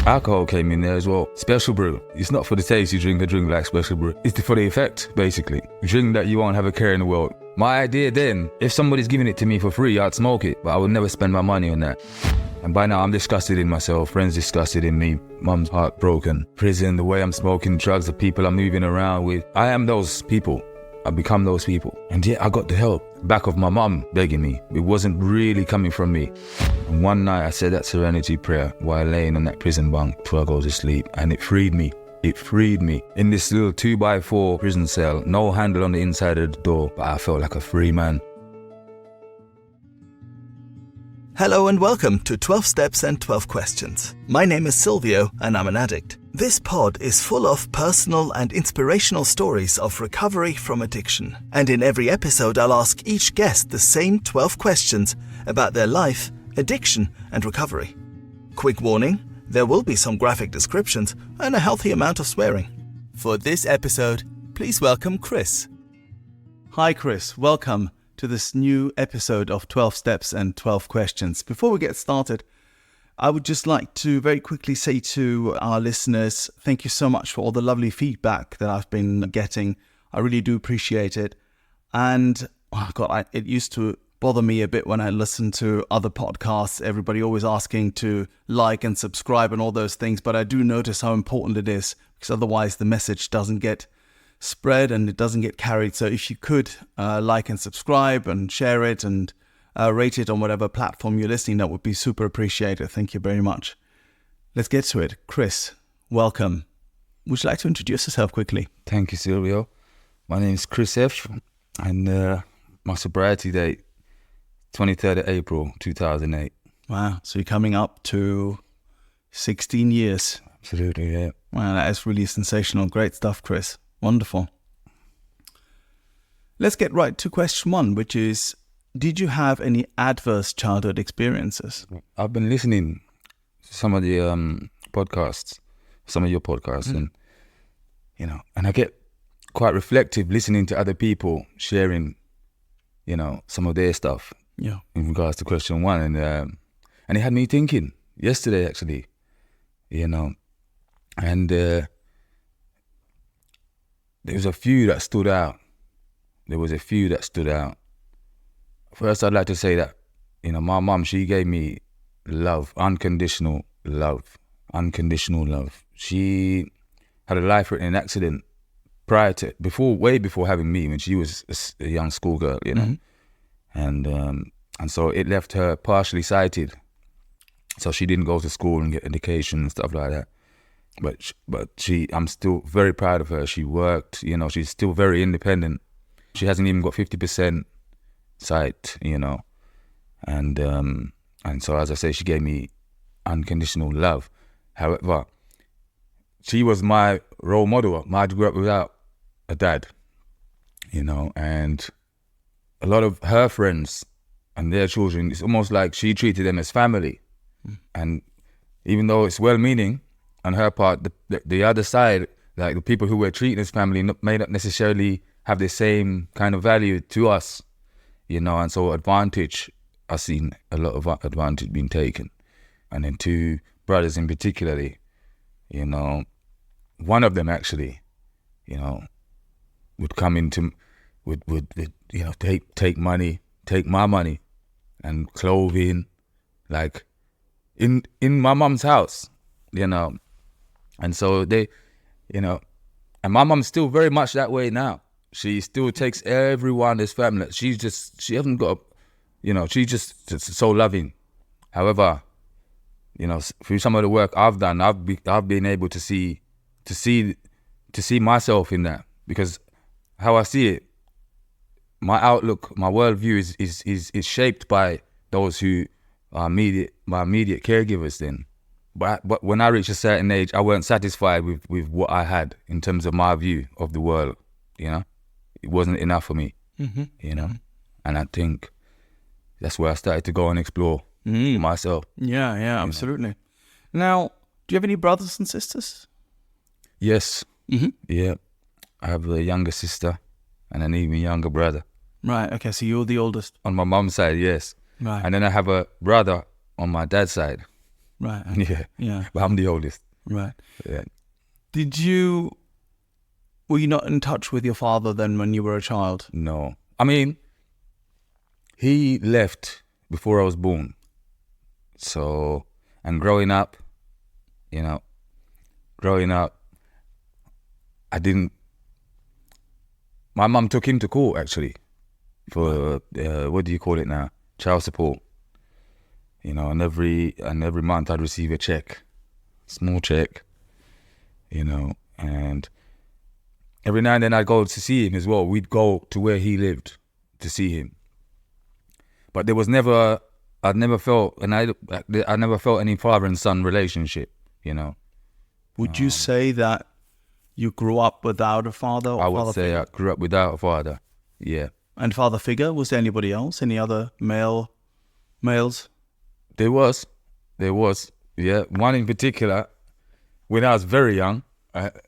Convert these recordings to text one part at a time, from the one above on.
Alcohol came in there as well. Special brew. It's not for the taste you drink a drink like special brew. It's for the effect, basically. You drink that you won't have a care in the world. My idea then, if somebody's giving it to me for free, I'd smoke it, but I would never spend my money on that. And by now I'm disgusted in myself, friends disgusted in me, mum's heartbroken, prison, the way I'm smoking, drugs, the people I'm moving around with. I am those people. I become those people. And yet I got the help back of my mum begging me. It wasn't really coming from me. And one night I said that serenity prayer while laying on that prison bunk before I go to sleep, and it freed me. It freed me. In this little 2x4 prison cell, no handle on the inside of the door, but I felt like a free man. Hello and welcome to 12 Steps and 12 Questions. My name is Silvio and I'm an addict. This pod is full of personal and inspirational stories of recovery from addiction. And in every episode I'll ask each guest the same 12 questions about their life, addiction and recovery. Quick warning, there will be some graphic descriptions and a healthy amount of swearing. For this episode, please welcome Chris. Hi Chris, welcome to this new episode of 12 Steps and 12 Questions. Before we get started, I would just like to very quickly say to our listeners, thank you so much for all the lovely feedback that I've been getting. I really do appreciate it. And it used to bother me a bit when I listened to other podcasts, everybody always asking to like and subscribe and all those things. But I do notice how important it is, because otherwise the message doesn't get spread and it doesn't get carried. So if you could like and subscribe and share it and rate it on whatever platform you're listening, that would be super appreciated. Thank you very much. Let's get to it. Chris, welcome. Would you like to introduce yourself quickly? Thank you, Silvio. My name is Chris F. and my sobriety date, 23rd of April, 2008. Wow. So you're coming up to 16 years. Absolutely, yeah. Wow, that is really sensational. Great stuff, Chris. Wonderful. Let's get right to question one, which is, did you have any adverse childhood experiences? I've been listening to some of the podcasts, some of your podcasts, and I get quite reflective listening to other people sharing, some of their stuff. Yeah. In regards to question one, and it had me thinking yesterday, actually, and there was a few that stood out. First, I'd like to say that, my mum, she gave me love, unconditional love. She had a life-threatening accident way before having me, when she was a young schoolgirl, and so it left her partially sighted. So she didn't go to school and get education and stuff like that. But I'm still very proud of her. She worked, she's still very independent. She hasn't even got 50% sight, and so, as I say, she gave me unconditional love. However, she was my role model. I grew up without a dad, and a lot of her friends and their children, it's almost like she treated them as family. And even though it's well-meaning on her part, the other side, like the people who were treated as family, may not necessarily have the same kind of value to us, and so I've seen a lot of advantage being taken. And then two brothers in particularly, one of them actually, would come into, would take money, take my money and clothing, like in my mum's house, and so they, and my mum's still very much that way now. She still takes everyone as family. She hasn't got, she's just so loving. However, through some of the work I've done, I've been able to see myself in that, because how I see it, my outlook, my worldview is shaped by those who are my immediate caregivers then. But when I reached a certain age, I weren't satisfied with what I had in terms of my view of the world, It wasn't enough for me, And I think that's where I started to go and explore for myself. Yeah, absolutely. Now, do you have any brothers and sisters? Yes. Mm-hmm. Yeah. I have a younger sister and an even younger brother. Right, okay, so you're the oldest. On my mum's side, yes. Right. And then I have a brother on my dad's side. Right. Yeah. Yeah. But I'm the oldest. Right. Yeah. Were you not in touch with your father then when you were a child? No. I mean, he left before I was born. So, and growing up, my mum took him to court actually for, what do you call it now? Child support. And every month I'd receive a check, small check, and every now and then I'd go to see him as well. We'd go to where he lived to see him. But there was never, I never felt any father and son relationship, Would you say that you grew up without a father or I would father say figure? I grew up without a father, yeah. And father figure, was there anybody else? Any other males? There was, yeah. One in particular, when I was very young,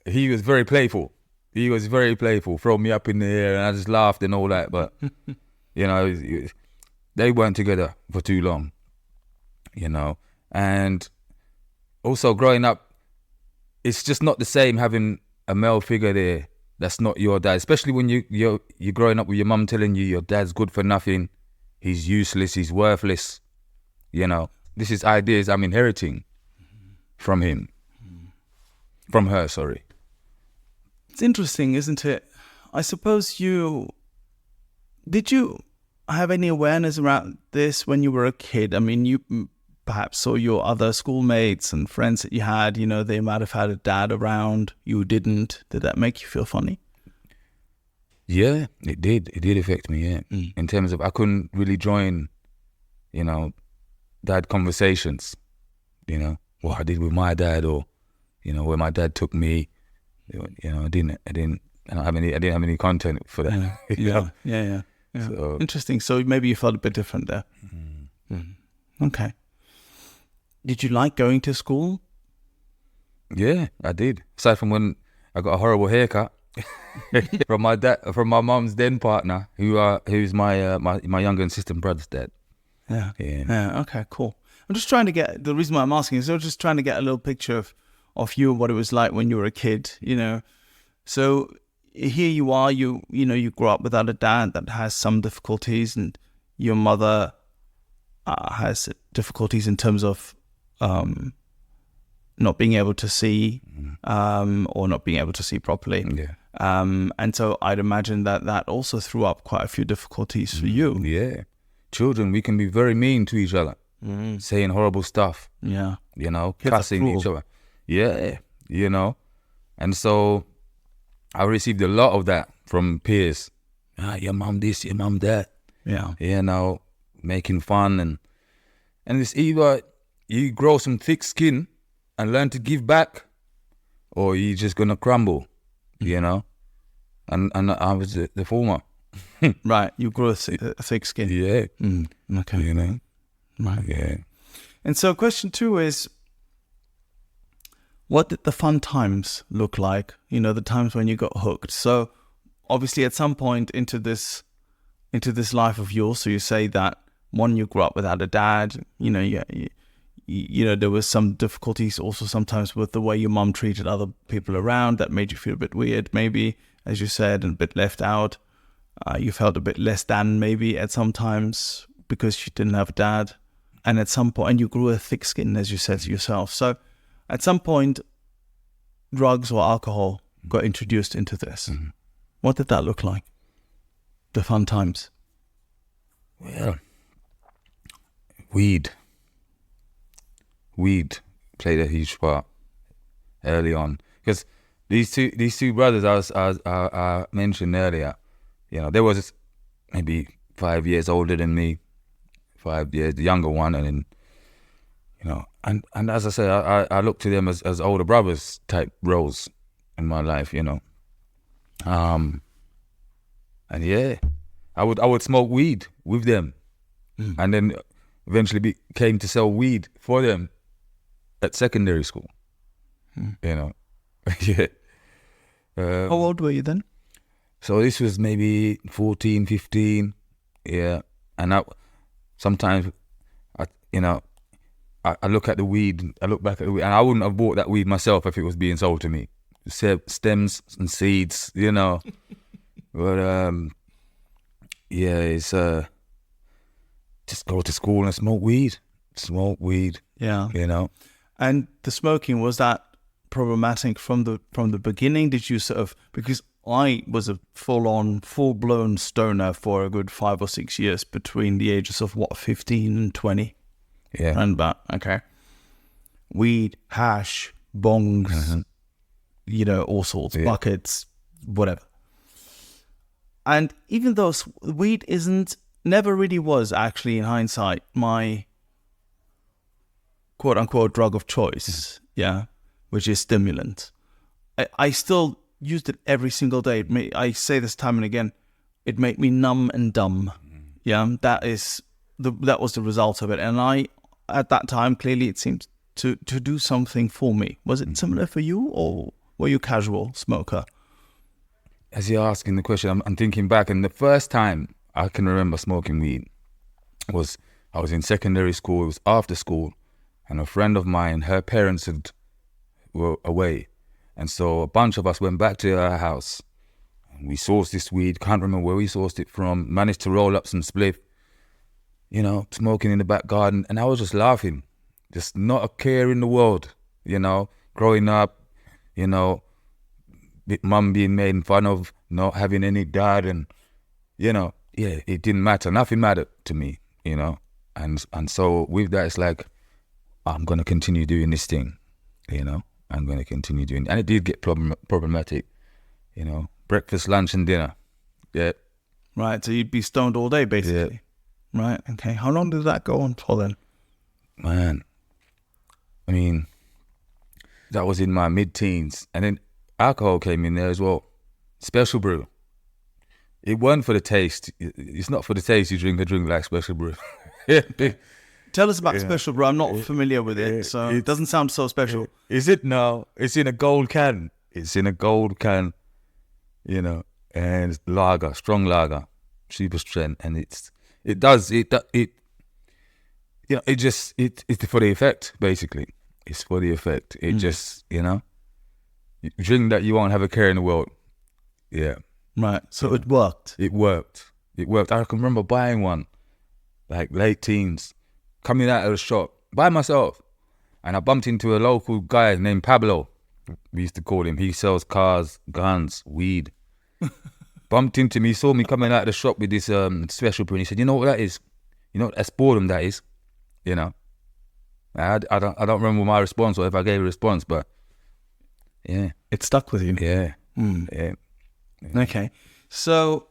he was very playful. Throw me up in the air and I just laughed and all that. But, they weren't together for too long, And also growing up, it's just not the same having a male figure there that's not your dad. Especially when you're growing up with your mum telling you your dad's good for nothing, he's useless, he's worthless. This is ideas I'm inheriting from her, sorry. It's interesting, isn't it? I suppose did you have any awareness around this when you were a kid? I mean, you perhaps saw your other schoolmates and friends that you had, they might have had a dad around, you didn't. Did that make you feel funny? Yeah, it did. It did affect me, yeah. In terms of I couldn't really join, dad conversations, what I did with my dad or, where my dad took me. I didn't have any content for that. Yeah. So, interesting. So maybe you felt a bit different there. Okay. Did you like going to school? Yeah, I did. Aside from when I got a horrible haircut from my mum's then partner, who's my younger and sister and brother's dad. Yeah. Okay, cool. I'm just trying to get, the reason why I'm asking is I'm just trying to get a little picture of you and what it was like when you were a kid, So here you are, you grew up without a dad that has some difficulties, and your mother has difficulties in terms of not being able to see or not being able to see properly. Yeah. And so I'd imagine that also threw up quite a few difficulties for you. Yeah. Children, we can be very mean to each other, saying horrible stuff. Yeah. Cussing each other. Yeah, And so I received a lot of that from peers. Your mum this, your mum that. Yeah. Making fun. And it's either you grow some thick skin and learn to give back, or you're just going to crumble, And I was the former. Right, you grew a thick skin. Yeah. Okay. Right. Yeah. And so question 2 is, what did the fun times look like? The times when you got hooked. So obviously at some point into this life of yours, so you say that one, you grew up without a dad, there was some difficulties also sometimes with the way your mom treated other people around that made you feel a bit weird, maybe, as you said, and a bit left out. You felt a bit less than maybe at some times because you didn't have a dad. And at some point, and you grew a thick skin, as you said to yourself. So at some point, drugs or alcohol got introduced into this. What did that look like? The fun times? Well, weed played a huge part early on, because these two brothers I mentioned earlier, there was maybe 5 years older than me, 5 years the younger one, and then and as I say, I look to them as older brothers type roles in my life, and yeah, I would smoke weed with them, and then eventually came to sell weed for them at secondary school. Yeah. How old were you then? So this was maybe 14, 15, yeah, and sometimes I look at the weed, I look back at the weed, and I wouldn't have bought that weed myself if it was being sold to me. Stems and seeds, you know. But yeah, it's just go to school and smoke weed, Yeah. you know. And the smoking, was that problematic from the beginning? Did you sort of, because I was a full-blown stoner for a good 5 or 6 years between the ages of 15 and 20. Yeah. And that, okay. Weed, hash, bongs, you know, all sorts, buckets, whatever. And even though weed never really was actually, in hindsight, my quote-unquote drug of choice, which is stimulant. I still used it every single day. I say this time and again, it made me numb and dumb. Yeah, that was the result of it. And I, at that time, clearly it seemed to do something for me. Was it similar for you, or were you a casual smoker? As you're asking the question, I'm thinking back, and the first time I can remember smoking weed was I was in secondary school. It was after school, and a friend of mine, her parents were away, and so a bunch of us went back to her house, and we sourced this weed. Can't remember where we sourced it from. Managed to roll up some spliff, you know, smoking in the back garden, and I was just laughing, just not a care in the world, you know. Growing up, you know, mum being made fun of, not having any dad, and you know, it didn't matter. Nothing mattered to me, you know. And so with that, it's like, I'm gonna continue doing this thing, you know. I'm gonna continue doing, and it did get problematic, you know. Breakfast, lunch, and dinner. Yeah. Right. So you'd be stoned all day, basically. Yeah. Right. Okay. How long did that go on for then? Man, I mean, that was in my mid-teens, and then alcohol came in there as well. Special brew. It wasn't for the taste. It's not for the taste. You drink a drink like Special Brew. Tell us about Special Brew. I'm not familiar with it, so it doesn't sound so special. Is it? No. It's in a gold can. It's in a gold can, you know, and it's lager, strong lager, super strength, and it's for the effect, basically. It's for the effect. It just, you know, you drink that, you won't have a care in the world. Yeah. Right. So it worked. It worked. I can remember buying one, like late teens, coming out of the shop by myself, and I bumped into a local guy named Pablo. We used to call him. He sells cars, guns, weed. Bumped into me, saw me coming out of the shop with this Special Brew, and he said, "You know what that is? You know what that's boredom that is, you know." I don't remember my response, or if I gave a response, but yeah, it stuck with you. Yeah. Yeah. Okay, so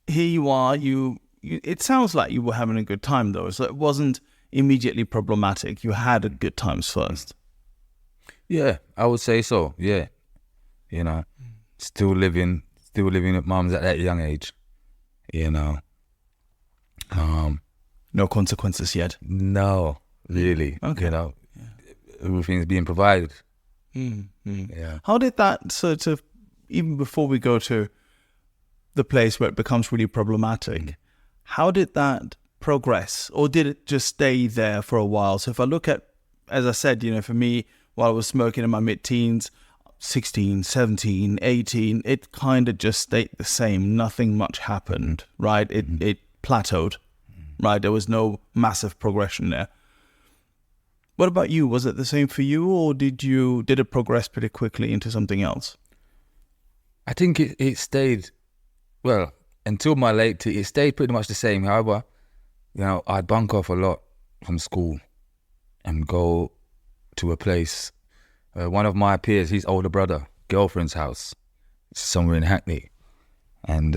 here you are. You. It sounds like you were having a good time though, so it wasn't immediately problematic. You had a good times first. Yeah, I would say so. Yeah, you know, still living at mum's at that young age. You know, no consequences yet. No. Really, okay. You know, everything's being provided. Yeah. How did that sort of, even before we go to the place where it becomes really problematic, how did that progress, or did it just stay there for a while? So if I look at, as I said, you know, for me, while I was smoking in my mid-teens, 16, 17, 18, it kind of just stayed the same. Nothing much happened, right? It plateaued, right? There was no massive progression there. What about you? Was it the same for you, or did it progress pretty quickly into something else? I think it stayed, well, until my late teens, it stayed pretty much the same. However, you know, I'd bunk off a lot from school and go to a place. One of my peers, his older brother, girlfriend's house, somewhere in Hackney. And,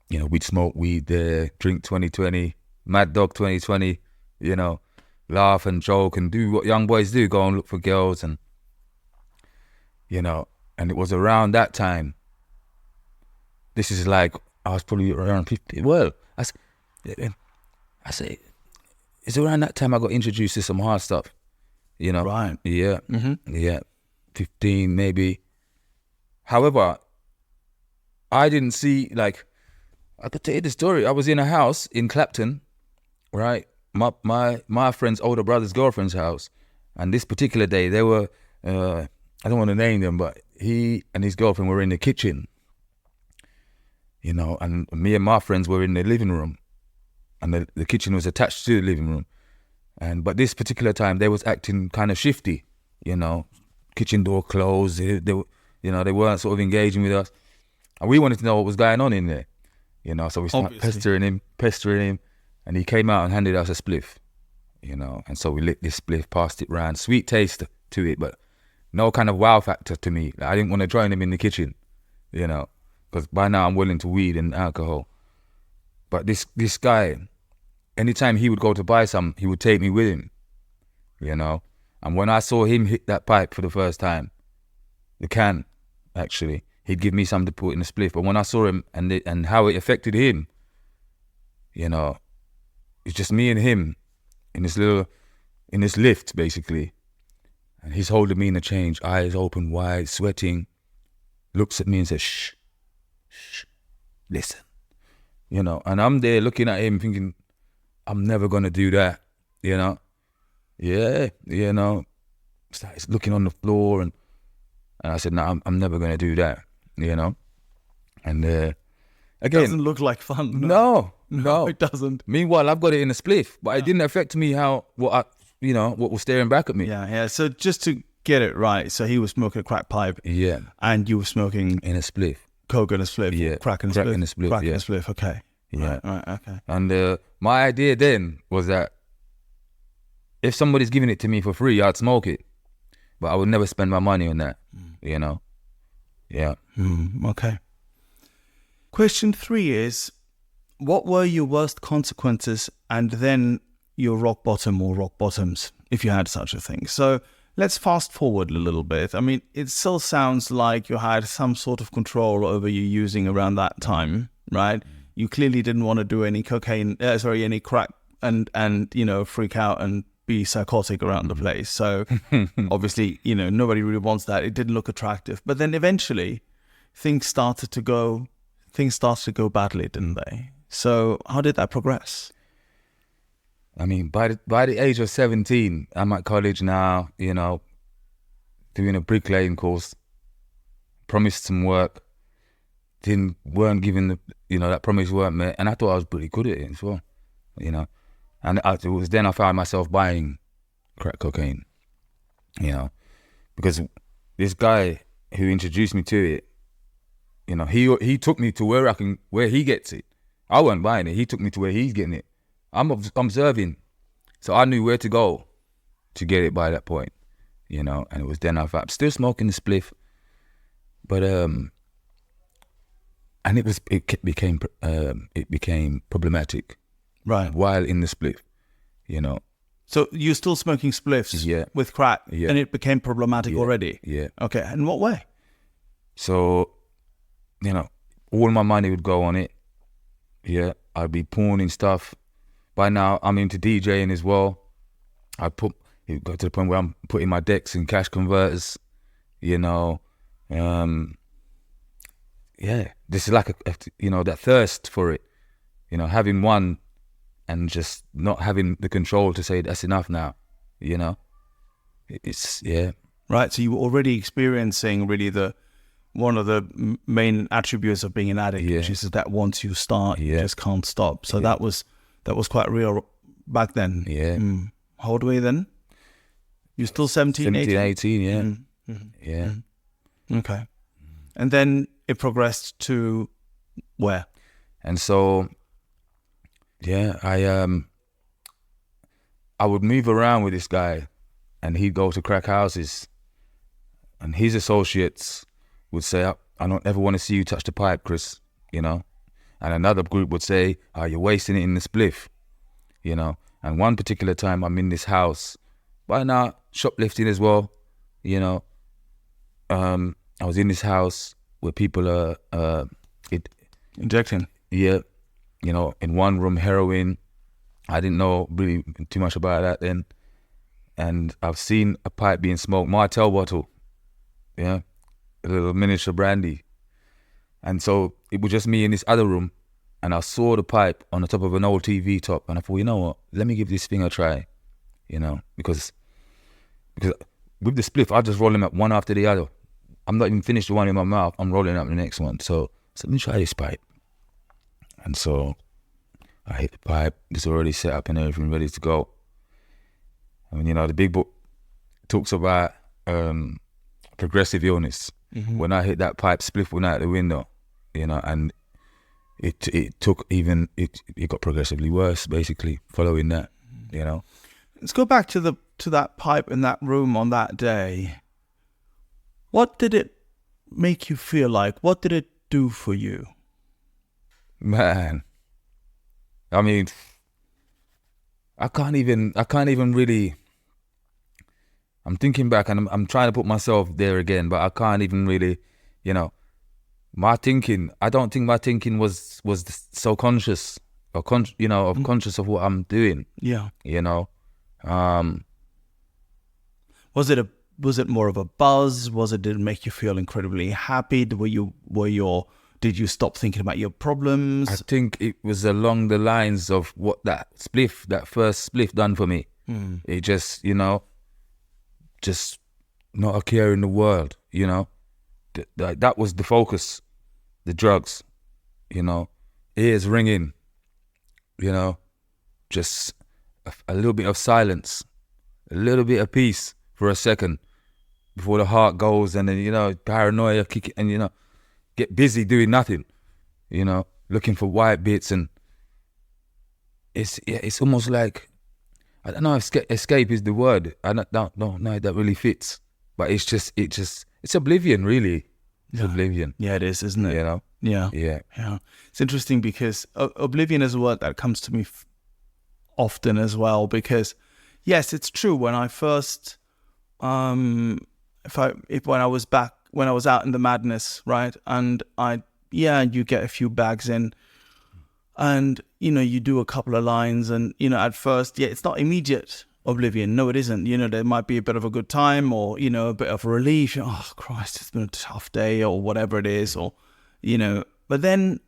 you know, we'd smoke weed there, drink 2020, Mad Dog 2020, you know, laugh and joke and do what young boys do, go and look for girls. And, you know, and it was around that time. This is like, I was probably around 50. Well, I say, it's around that time I got introduced to some hard stuff, you know. Right. Yeah. Yeah. 15 maybe. However, I didn't see, like, I could tell you the story. I was in a house in Clapton, right? my friend's older brother's girlfriend's house, and this particular day they were, I don't want to name them, but he and his girlfriend were in the kitchen, you know, and me and my friends were in the living room, and the kitchen was attached to the living room, but this particular time they was acting kind of shifty, you know, kitchen door closed, they weren't sort of engaging with us, and we wanted to know what was going on in there, you know, so we started pestering him, and he came out and handed us a spliff, you know, and so we lit this spliff, passed it round, sweet taste to it, but no kind of wow factor to me. Like, I didn't want to join him in the kitchen, you know, because by now I'm willing to weed and alcohol. But this guy, anytime he would go to buy some, he would take me with him, you know. And when I saw him hit that pipe for the first time, the can, actually, he'd give me something to put in the spliff. But when I saw him and how it affected him, you know, it's just me and him in this lift, basically. And he's holding me in the change, eyes open wide, sweating, looks at me and says, shh, listen. You know, and I'm there looking at him thinking, I'm never going to do that, you know. Yeah, you know, started looking on the floor and I said, no, I'm never going to do that, you know. And again. It doesn't look like fun. No, it doesn't. Meanwhile, I've got it in a spliff, but it didn't affect me what was staring back at me. Yeah. So just to get it right, so he was smoking a crack pipe. Yeah. And you were smoking in a spliff. Coke in a spliff. Yeah. Crack in a spliff. Crack in a spliff. Okay. Yeah. Right. Okay. And my idea then was that if somebody's giving it to me for free, I'd smoke it, but I would never spend my money on that. You know. Yeah. Okay. Question 3 is, what were your worst consequences and then your rock bottom or rock bottoms, if you had such a thing? So let's fast forward a little bit. I mean, it still sounds like you had some sort of control over your using around that time, right? You clearly didn't want to do any any crack and you know, freak out and be psychotic around the place. So obviously, you know, nobody really wants that. It didn't look attractive. But then eventually things started to go badly, didn't they? So how did that progress? I mean, by the age of 17, I'm at college now, you know, doing a bricklaying course, promised some work, weren't given that promise weren't met, and I thought I was pretty good at it as well, you know. And it was then I found myself buying crack cocaine, you know, because this guy who introduced me to it, you know, he took me to where he gets it. I wasn't buying it. He took me to where he's getting it. I'm observing, so I knew where to go to get it by that point, you know. And it was then I'm still smoking the spliff, but and it became problematic, right? While in the spliff, you know. So you're still smoking spliffs, with crack, and it became problematic already. Yeah. Okay. In what way? So, you know, all my money would go on it. Yeah, I'd be pawning stuff. By now, I'm into DJing as well. It got to the point where I'm putting my decks in cash converters, you know. This is like that thirst for it, you know, having one and just not having the control to say that's enough now, you know. Right, so you were already experiencing really one of the main attributes of being an addict, which is that once you start, you just can't stop. So that was quite real back then. Yeah. How old were you then? You're still 17, 18, yeah. Yeah. Okay. And then it progressed to where? And so, I would move around with this guy and he'd go to crack houses and his associates would say, I don't ever want to see you touch the pipe, Chris, you know. And another group would say, you're wasting it in the spliff, you know. And one particular time I'm in this house, by now shoplifting as well, you know. I was in this house where people are injecting. Yeah, you know, in one room, heroin. I didn't know really too much about that then. And I've seen a pipe being smoked, Martell bottle, yeah, a little miniature brandy. And so it was just me in this other room, and I saw the pipe on the top of an old TV top, and I thought, you know what, let me give this thing a try, you know, because with the spliff, I just roll them up one after the other. I'm not even finished the one in my mouth, I'm rolling up the next one. So let me try this pipe. And so I hit the pipe, it's already set up and everything ready to go. I mean, you know, the big book talks about progressive illness. Mm-hmm. When I hit that pipe, spliff went out the window, you know, and it got progressively worse, basically, following that, you know. Let's go back to that pipe in that room on that day. What did it make you feel like? What did it do for you? Man, I mean, I can't even really. I'm thinking back and I'm trying to put myself there again, but I can't even really, you know. I don't think my thinking was so conscious or conscious of what I'm doing. Yeah. You know. Was it more of a buzz? Did it make you feel incredibly happy? Did you stop thinking about your problems? I think it was along the lines of what that first spliff done for me. It just, you know, just not a care in the world, you know. That was the focus, the drugs, you know, ears ringing, you know, just a little bit of silence, a little bit of peace for a second before the heart goes, and then, you know, paranoia kick it, and, you know, get busy doing nothing, you know, looking for white bits. And it's almost like, I don't know if escape is the word. I don't know that really fits, but it's oblivion, really. It's oblivion. Yeah, it is, isn't it? You know? Yeah. It's interesting because oblivion is a word that comes to me often as well, because yes, it's true. When I first, when I was out in the madness, right? And you get a few bags in, and, you know, you do a couple of lines, and, you know, at first, it's not immediate oblivion. No, it isn't. You know, there might be a bit of a good time, or, you know, a bit of relief. Oh, Christ, it's been a tough day, or whatever it is, or, you know, but then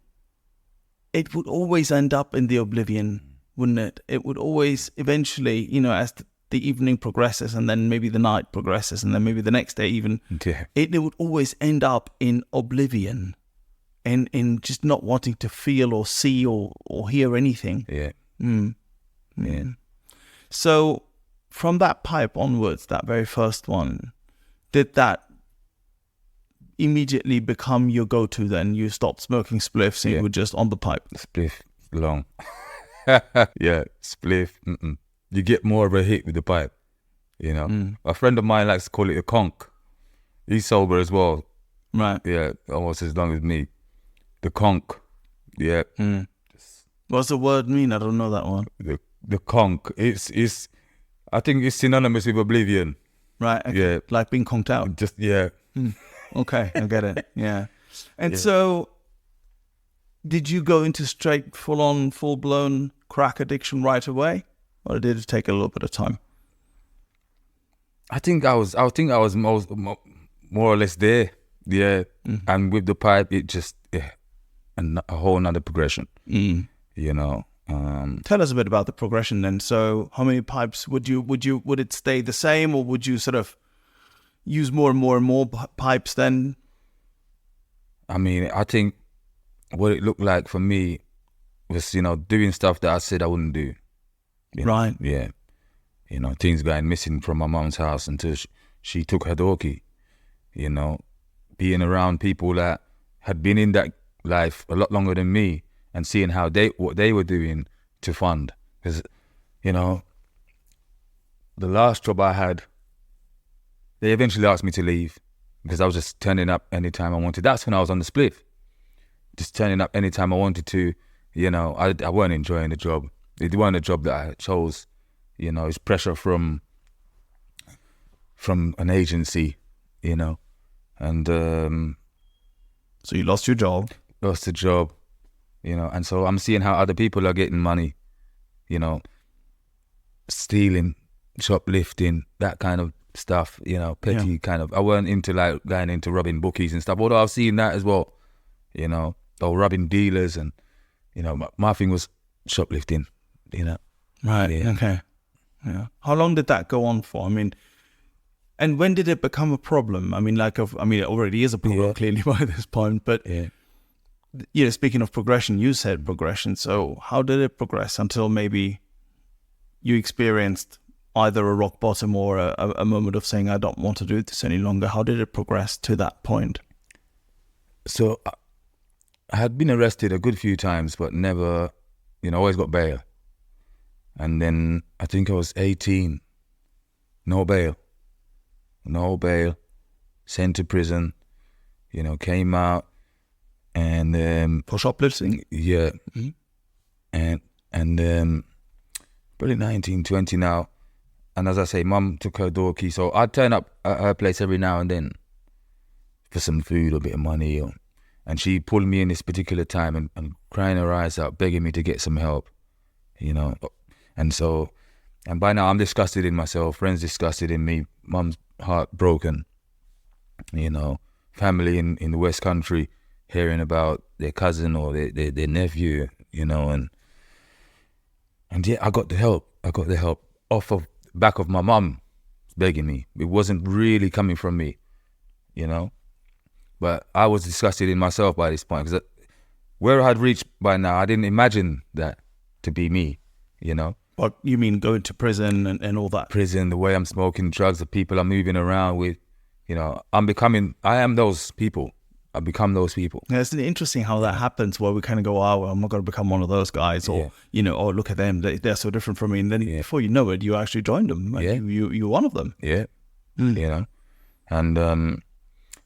it would always end up in the oblivion, wouldn't it? It would always eventually, you know, as the evening progresses, and then maybe the night progresses, and then maybe the next day even, it would always end up in oblivion, and in just not wanting to feel or see or hear anything. Yeah. So from that pipe onwards, that very first one, did that immediately become your go-to then? You stopped smoking spliffs and you were just on the pipe? Spliff, long. Yeah, spliff. You get more of a hit with the pipe, you know. A friend of mine likes to call it a conch. He's sober as well. Right. Yeah, almost as long as me. The conch. Yeah. What's the word mean? I don't know that one. The conch. It's I think it's synonymous with oblivion. Right. Okay. Yeah. Like being conked out. Just Okay, I get it. Yeah. And so did you go into straight full-blown crack addiction right away? Or did it take a little bit of time? I think I was more or less there. Yeah. And with the pipe, it just a whole nother progression. You know. Tell us a bit about the progression then. So how many pipes would it stay the same, or would you sort of use more and more pipes then? I mean, I think what it looked like for me was, you know, doing stuff that I said I wouldn't do. Right. Yeah. You know, things going missing from my mum's house until she took her door key. You know, being around people that had been in that life a lot longer than me, and seeing how what they were doing to fund. Because, you know, the last job I had, they eventually asked me to leave because I was just turning up anytime I wanted. That's when I was on the spliff. Just turning up anytime I wanted to. You know, I weren't enjoying the job. It wasn't a job that I chose. You know, it's pressure from an agency, you know. And so you lost your job? Lost the job, you know. And so I'm seeing how other people are getting money, you know, stealing, shoplifting, that kind of stuff, you know, petty kind of. I weren't into like going into robbing bookies and stuff, although I've seen that as well, you know, or robbing dealers and, my thing was shoplifting, Right. Yeah. Okay. Yeah. How long did that go on for? I mean, and when did it become a problem? I mean, it already is a problem clearly by this point. But speaking of progression, you said progression. So how did it progress until maybe you experienced either a rock bottom or a moment of saying, I don't want to do this any longer? How did it progress to that point? So I had been arrested a good few times, but never, always got bail. And then I think I was 18, no bail, sent to prison, came out, and For shoplifting? yeah, and probably 19, 20 now. And as I say, Mum took her door key, so I'd turn up at her place every now and then for some food or a bit of money, and she pulled me in this particular time and crying her eyes out, begging me to get some help, and by now I'm disgusted in myself, friends disgusted in me, Mum's heart broken, family in the West Country hearing about their cousin or their nephew, and yeah, I got the help off of back of my mum begging me. It wasn't really coming from me, but I was disgusted in myself by this point, because where I had reached by now, I didn't imagine that to be me, What you mean, going to prison and all that? Prison, the way I'm smoking drugs, the people I'm moving around with, I am those people. I've become those people. Yeah, it's interesting how that happens, where we kind of go, well, I'm not going to become one of those guys, or, oh, look at them, they're so different from me. And then before you know it, you actually joined them. You're one of them. Yeah. And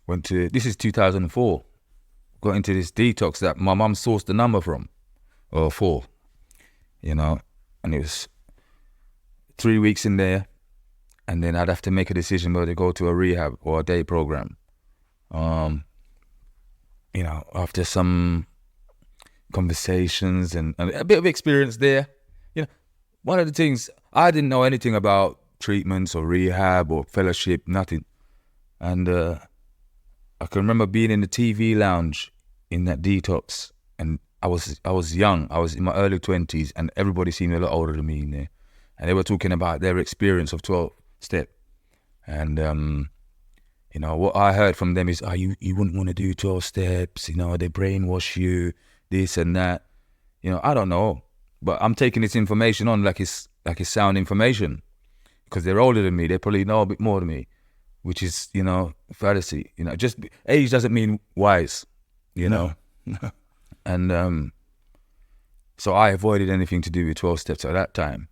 went to, this is 2004, got into this detox that my mum sourced the number from, or for, and it was 3 weeks in there, and then I'd have to make a decision whether to go to a rehab or a day program. After some conversations and a bit of experience there, one of the things, I didn't know anything about treatments or rehab or fellowship, nothing. And I can remember being in the TV lounge in that detox, and I was young, I was in my early 20s, and everybody seemed a lot older than me in there. And they were talking about their experience of 12-step. And what I heard from them is, you wouldn't want to do 12 steps, they brainwash you, this and that. I don't know, but I'm taking this information on like it's sound information, because they're older than me, they probably know a bit more than me, which is, fallacy. Just age doesn't mean wise, No. And so I avoided anything to do with 12 steps at that time,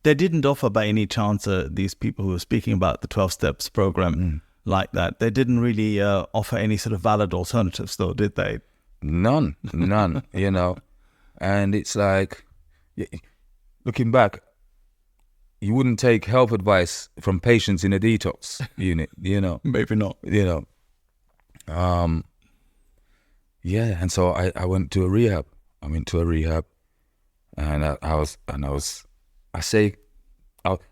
They didn't offer by any chance, these people who were speaking about the 12 steps program like that, they didn't really offer any sort of valid alternatives though, did they? None, and it's like, looking back, you wouldn't take health advice from patients in a detox unit, Maybe not. And so I went to a rehab. And I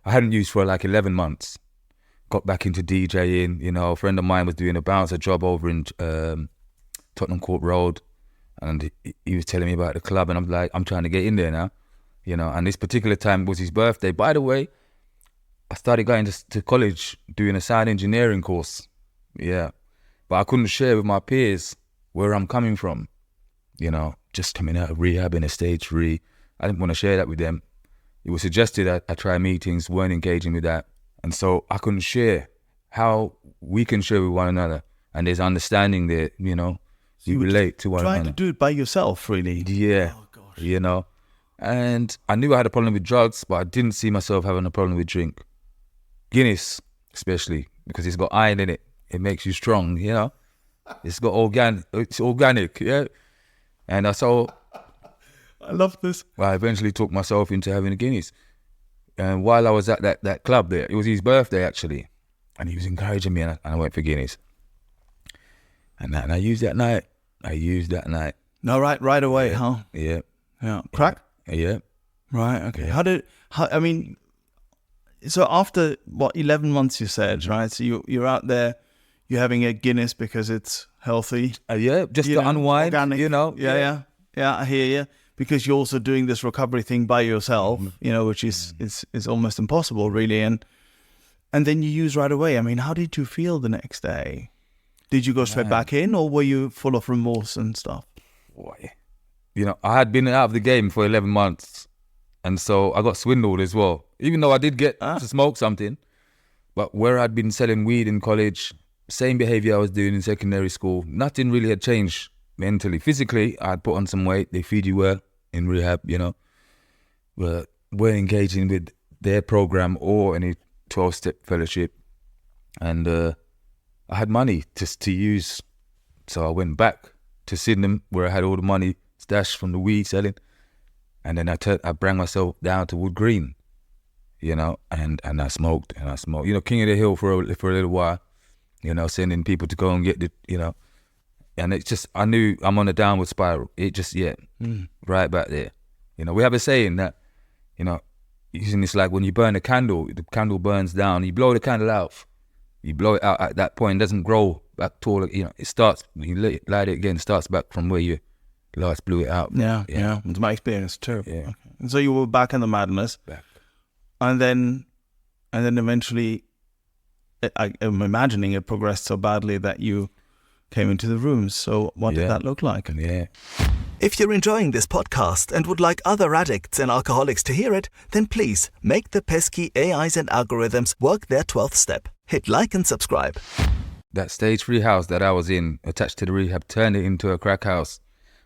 hadn't used for like 11 months. Got back into DJing, a friend of mine was doing a bouncer job over in Tottenham Court Road, and he was telling me about the club, and I'm like, I'm trying to get in there now, and this particular time was his birthday. By the way, I started going to college doing a sound engineering course, but I couldn't share with my peers where I'm coming from, just coming out of rehab in a stage 3. I didn't want to share that with them. It was suggested that I try meetings, weren't engaging with that. And so I couldn't share how we can share with one another. And there's understanding there, you relate to one another. Trying to do it by yourself, really. Yeah, oh, gosh. And I knew I had a problem with drugs, but I didn't see myself having a problem with drink. Guinness, especially, because it's got iron in it. It makes you strong, It's organic, yeah. And I love this. I eventually took myself into having a Guinness. And while I was at that club there, it was his birthday actually, and he was encouraging me, and I went for Guinness. And I used that night. No, right away, huh? Yeah. Crack? Yeah. Right, okay. So after, 11 months you said, right? So you're out there, you're having a Guinness because it's healthy. Yeah, just to unwind, organic. Yeah. Yeah, I hear you. Because you're also doing this recovery thing by yourself, which is almost impossible, really. And then you use right away. I mean, how did you feel the next day? Did you go straight back in, or were you full of remorse and stuff? Boy. I had been out of the game for 11 months. And so I got swindled as well. Even though I did get to smoke something. But where I'd been selling weed in college, same behavior I was doing in secondary school, nothing really had changed mentally. Physically, I'd put on some weight. They feed you well in rehab, We're engaging with their program or any 12-step fellowship. And I had money to use. So I went back to Sydenham where I had all the money stashed from the weed selling. And then I brought myself down to Wood Green, and I smoked and I smoked. King of the Hill for a little while, sending people to go and get the, and it's just, I knew I'm on a downward spiral. It just, right back there. We have a saying that, using this, like when you burn a candle, the candle burns down, you blow the candle out. You blow it out at that point, it doesn't grow back taller, it starts, you light it again, it starts back from where you last blew it out. Yeah. It's my experience too. Yeah. Okay. And so you were back in the madness. Back. And then eventually, I'm imagining it progressed so badly that you came into the rooms. So what did that look like? Yeah. If you're enjoying this podcast and would like other addicts and alcoholics to hear it, then please make the pesky AIs and algorithms work their 12th step. Hit like and subscribe. That stage 3 house that I was in, attached to the rehab, turned it into a crack house.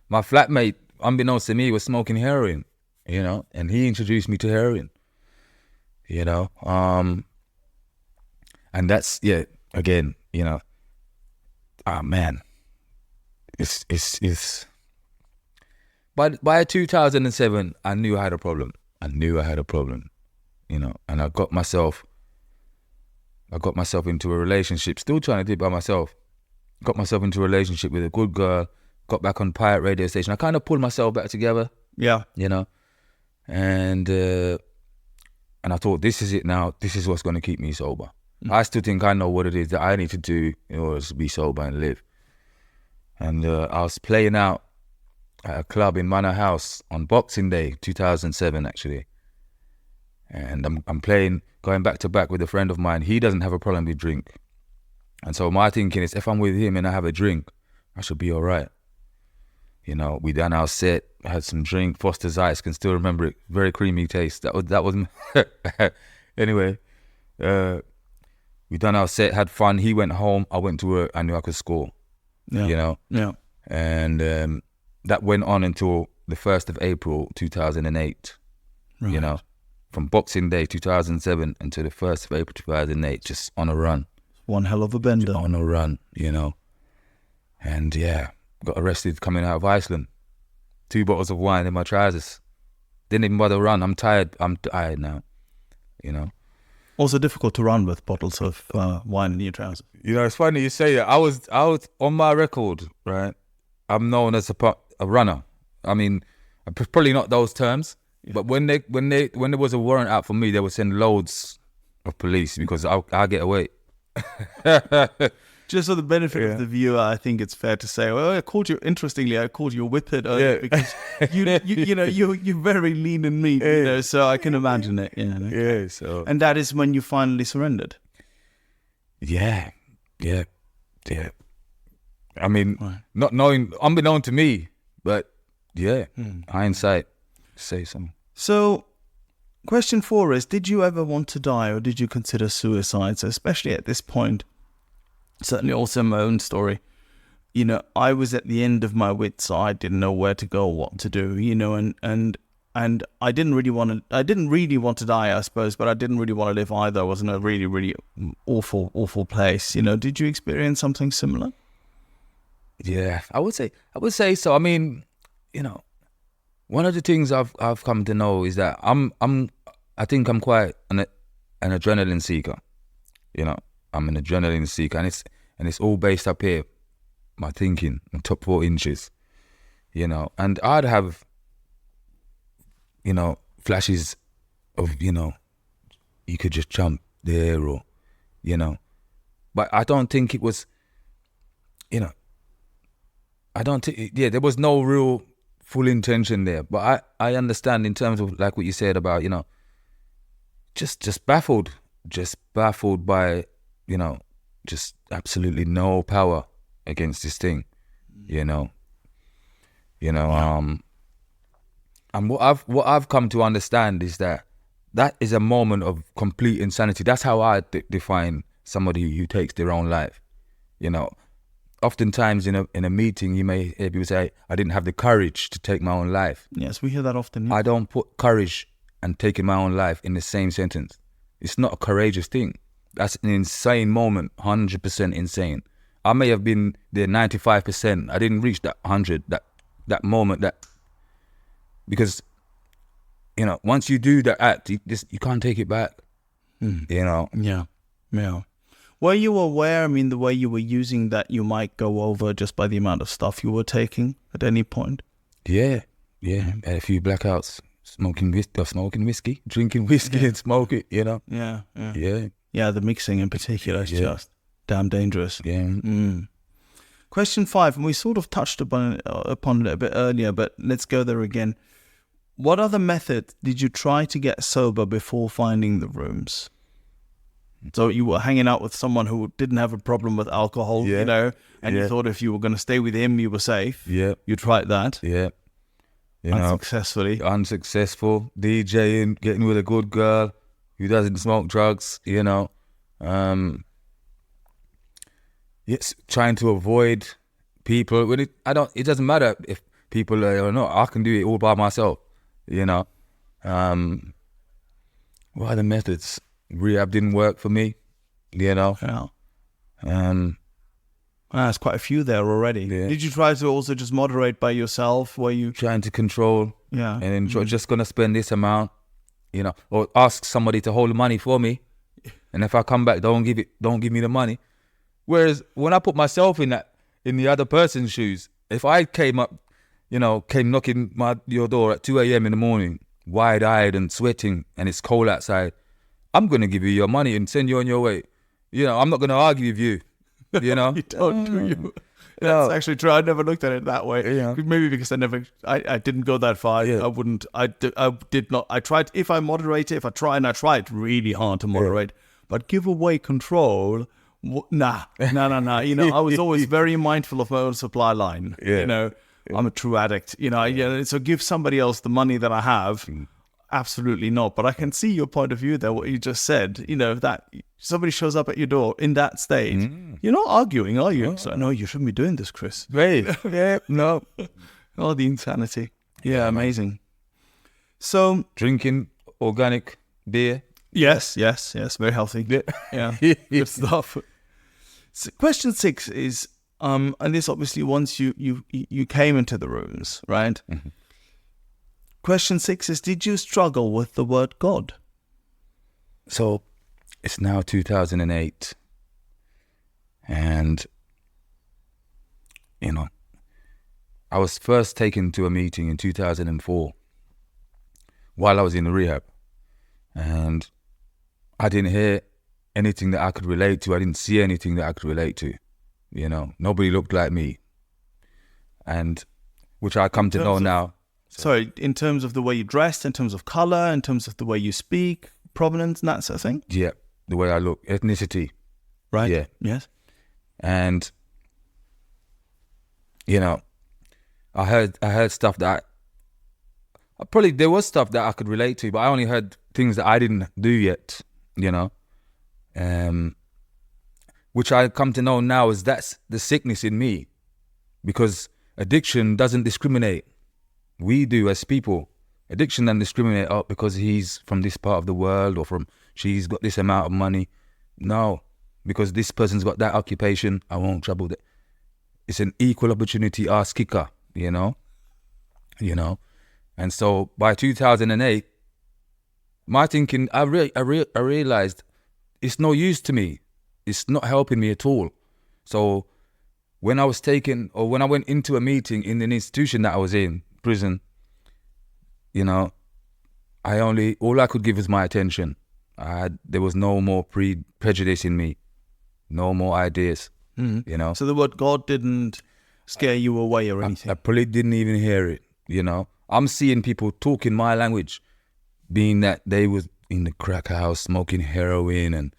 My flatmate, unbeknownst to me, was smoking heroin, and he introduced me to heroin, and that's, again, man, it's, by 2007, I knew I had a problem, and I got myself into a relationship, still trying to do it by myself, got myself into a relationship with a good girl, got back on pirate radio station. I kind of pulled myself back together. Yeah. And I thought, this is it now. This is what's going to keep me sober. I still think I know what it is that I need to do in order to be sober and live. And I was playing out at a club in Manor House on Boxing Day, 2007 actually. And I'm playing, going back to back with a friend of mine. He doesn't have a problem with drink. And so my thinking is, if I'm with him and I have a drink, I should be all right. We done our set, had some drink, Foster's Ice, can still remember it, very creamy taste. That was anyway, we done our set, had fun. He went home, I went to work, I knew I could score, Yeah. And that went on until the 1st of April, 2008, Right. From Boxing Day, 2007 until the 1st of April, 2008, just on a run. One hell of a bender. On a run, and got arrested coming out of Iceland. 2 bottles of wine in my trousers. Didn't even bother run. I'm tired now, Also difficult to run with bottles of wine in your trousers. It's funny you say that. I was on my record, right? I'm known as a runner. I mean, probably not those terms, but when there was a warrant out for me, they would send loads of police because I get away. Just for the benefit of the viewer, I think it's fair to say, well, I called you a whippet earlier because you're very lean and mean, so I can imagine it. Yeah, so. And that is when you finally surrendered. Yeah. I mean, not knowing, unbeknown to me, but hindsight, say something. So, question 4 is, did you ever want to die or did you consider suicide? So especially at this point, certainly also my own story, I was at the end of my wits, so I didn't know where to go, what to do, and I didn't really want to die, I suppose, but I didn't really want to live either. I was in a really, really awful place. Did you experience something similar? Yeah, I would say so. I mean, one of the things I've come to know is that I think I'm quite an adrenaline seeker. I'm an adrenaline seeker, and it's all based up here. My thinking, my top 4 inches, and I'd have, flashes of, you could just jump there or, but I don't think it was, I don't think, there was no real full intention there. But I understand in terms of like what you said about, just baffled by, just absolutely no power against this thing, and what I've come to understand is that is a moment of complete insanity. That's how I define somebody who takes their own life. Oftentimes in a meeting, you may hear people say, "I didn't have the courage to take my own life." Yes, we hear that often. Yeah. I don't put courage and taking my own life in the same sentence. It's not a courageous thing. That's an insane moment, 100% insane. I may have been there 95%. I didn't reach that 100, that moment, because, once you do that act, you can't take it back, Yeah. Were you aware, the way you were using that you might go over just by the amount of stuff you were taking at any point? Yeah. Had a few blackouts, smoking whiskey, drinking whiskey and smoke it, Yeah. Yeah, the mixing in particular is just damn dangerous. Yeah. Question 5, and we sort of touched upon it a bit earlier, but let's go there again. What other method did you try to get sober before finding the rooms? So you were hanging out with someone who didn't have a problem with alcohol, and you thought if you were going to stay with him, you were safe. Yeah. You tried that. Yeah. Unsuccessfully. Unsuccessful. DJing, getting with a good girl who doesn't smoke drugs, Yes, trying to avoid people. When it doesn't matter if people are or not. I can do it all by myself, What are the methods? Rehab didn't work for me, Yeah. There's quite a few there already. Yeah. Did you try to also just moderate by yourself? Were you trying to control? Yeah. And enjoy, just gonna spend this amount, or ask somebody to hold the money for me, and if I come back, don't give me the money. Whereas when I put myself in the other person's shoes, if I came knocking your door at 2 a.m. in the morning, wide-eyed and sweating, and it's cold outside, I'm going to give you your money and send you on your way. I'm not going to argue with you, You don't, do you? That's actually true. I never looked at it that way. Yeah. Maybe because I didn't go that far. Yeah. I did not. I tried, if I moderate it, I tried really hard to moderate, but give away control, nah. I was always very mindful of my own supply line. Yeah. I'm a true addict. So give somebody else the money that I have. Absolutely not. But I can see your point of view there, what you just said, that somebody shows up at your door in that state. You're not arguing, are you? So, no, you shouldn't be doing this, Chris. Right. Yeah, no. Oh, the insanity. Yeah, amazing. So, Drinking organic beer. Yes, very healthy. Yeah, good stuff. So question 6 is, and this obviously once you came into the rooms, right? Mm-hmm. Question 6 is, did you struggle with the word God? So it's now 2008, and I was first taken to a meeting in 2004 while I was in the rehab, and I didn't hear anything that I could relate to. I didn't see anything that I could relate to. Nobody looked like me, and which I come to know now. Sorry, in terms of the way you dressed, in terms of color, in terms of the way you speak, provenance, and that sort of thing? Yeah, the way I look, ethnicity. Right. Yeah. Yes. And, I heard stuff that there was stuff that I could relate to, but I only heard things that I didn't do yet, which I come to know now is that's the sickness in me, because addiction doesn't discriminate. We do as people. Addiction doesn't discriminate because he's from this part of the world or she's got this amount of money. No, because this person's got that occupation, I won't trouble that. It's an equal opportunity ass kicker, And so by 2008, my thinking, I realized it's no use to me. It's not helping me at all. So when I went into a meeting in an institution that I was in, prison, all I could give was my attention. There was no more prejudice in me, no more ideas, So the word God didn't scare you away or anything. I probably didn't even hear it, you know. I'm seeing people talking my language, being that they was in the crack house smoking heroin and,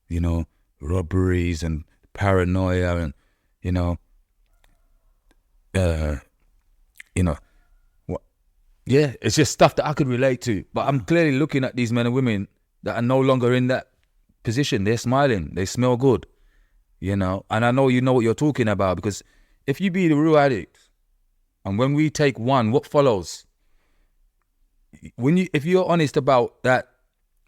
you know, robberies and paranoia and, you know, yeah, it's just stuff that I could relate to. But I'm clearly looking at these men and women that are no longer in that position. They're smiling. They smell good, you know. And I know you know what you're talking about, because if you be the real addict, and when we take one, what follows? If you're honest about that,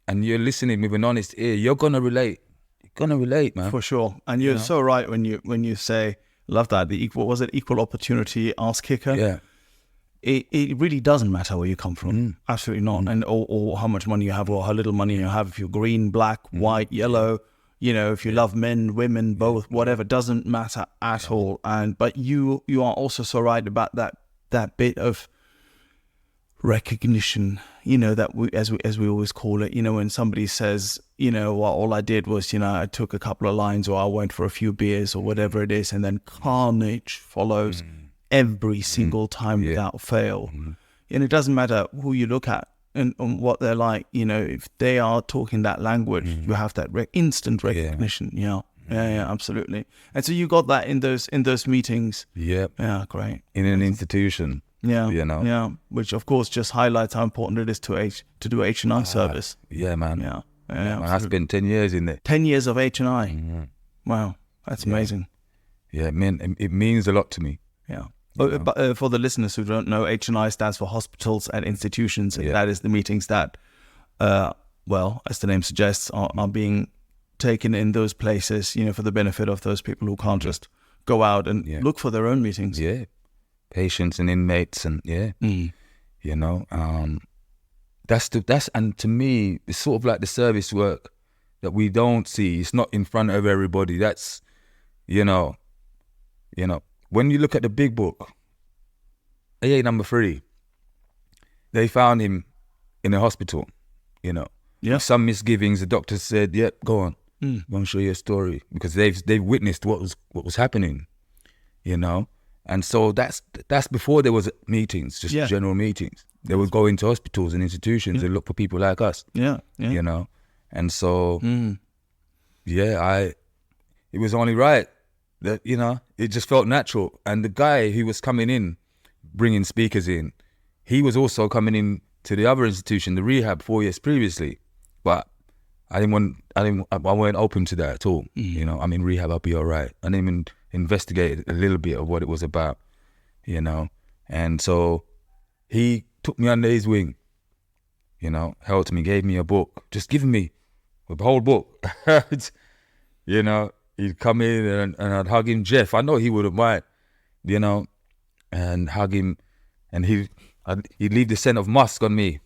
and you're listening with an honest ear, you're gonna relate. You're gonna relate, man. For sure. And you're so right when you say, love that, equal opportunity ass kicker? Yeah. It really doesn't matter where you come from. Absolutely not. And or how much money you have or how little money you have. If you're green, black, white, yellow, you know, if you love men, women, both, whatever, doesn't matter at all. But you are also so right about that bit of recognition, you know, that we, as we always call it, you know, when somebody says, you know, well, all I did was, you know, I took a couple of lines or I went for a few beers or whatever it is, and then carnage follows every single time without fail. And it doesn't matter who you look at and what they're like, you know, if they are talking that language, you have that instant recognition. Yeah, absolutely. And so you got that in those meetings. Yep. Yeah, great. In an institution. Yeah, you know. Yeah, which of course just highlights how important it is to do H&I service. Yeah, man. Yeah, Man, I spent 10 years in there. 10 years of H&I. Wow, that's amazing. Yeah, man, it means a lot to me. Yeah. But for the listeners who don't know, H&I stands for hospitals and institutions. And that is the meetings that, well, as the name suggests, are being taken in those places, you know, for the benefit of those people who can't just go out and look for their own meetings. Yeah. Patients and inmates and you know, and to me, it's sort of like the service work that we don't see. It's not in front of everybody. That's, you know, when you look at the big book, AA number 3, they found him in a hospital, you know. Yeah. Some misgivings, the doctor said, yep, go on, go and show your story, because they've witnessed what was happening, you know. And so that's before there was meetings, just general meetings. They would go into hospitals and institutions and look for people like us. Yeah. You know. And so it was only right that, you know, it just felt natural. And the guy who was coming in, bringing speakers in, he was also coming in to the other institution, the rehab, 4 years previously. But I weren't open to that at all. You know, I'm in rehab, I'll be all right. I didn't even investigate a little bit of what it was about, you know. And so he took me under his wing, you know, helped me, gave me a book, just giving me a whole book. You know, he'd come in and I'd hug him. Jeff, I know he wouldn't mind, you know, and hug him, and he'd leave the scent of musk on me.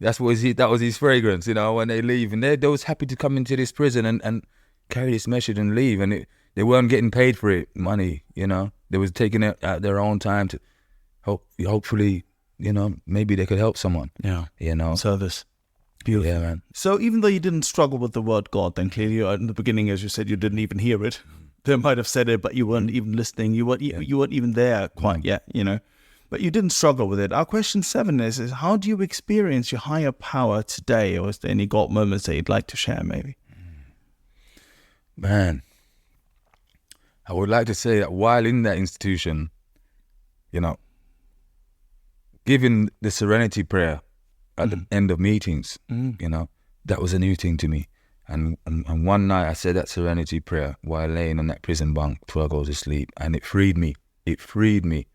That was his fragrance, you know, when they leave. And they was happy to come into this prison and carry this message and leave. And they weren't getting paid for it, money, you know. They was taking it at their own time to hopefully, you know, maybe they could help someone. Yeah. You know. Service. Beautiful. Yeah, man. So even though you didn't struggle with the word God, then clearly in the beginning, as you said, you didn't even hear it. They might have said it, but you weren't even listening. You weren't even there quite yet, you know. But you didn't struggle with it. Our question 7 is how do you experience your higher power today? Or is there any God moments that you'd like to share, maybe? Man, I would like to say that while in that institution, you know, giving the serenity prayer at the end of meetings, you know, that was a new thing to me. And one night I said that serenity prayer while laying on that prison bunk before I go to sleep, and it freed me. It freed me,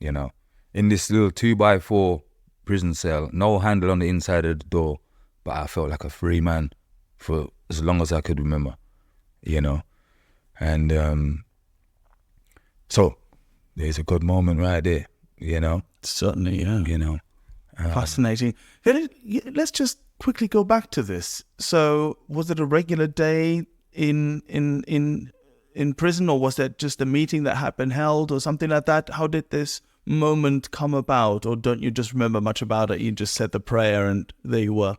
you know, in this little 2x4 prison cell, no handle on the inside of the door, but I felt like a free man for as long as I could remember, you know. And so there's a good moment right there, you know. Certainly, yeah. You know. Fascinating. Let's just quickly go back to this. So was it a regular day in prison, or was that just a meeting that had been held or something like that? How did this moment come about? Or don't you just remember much about it? You just said the prayer and there you were.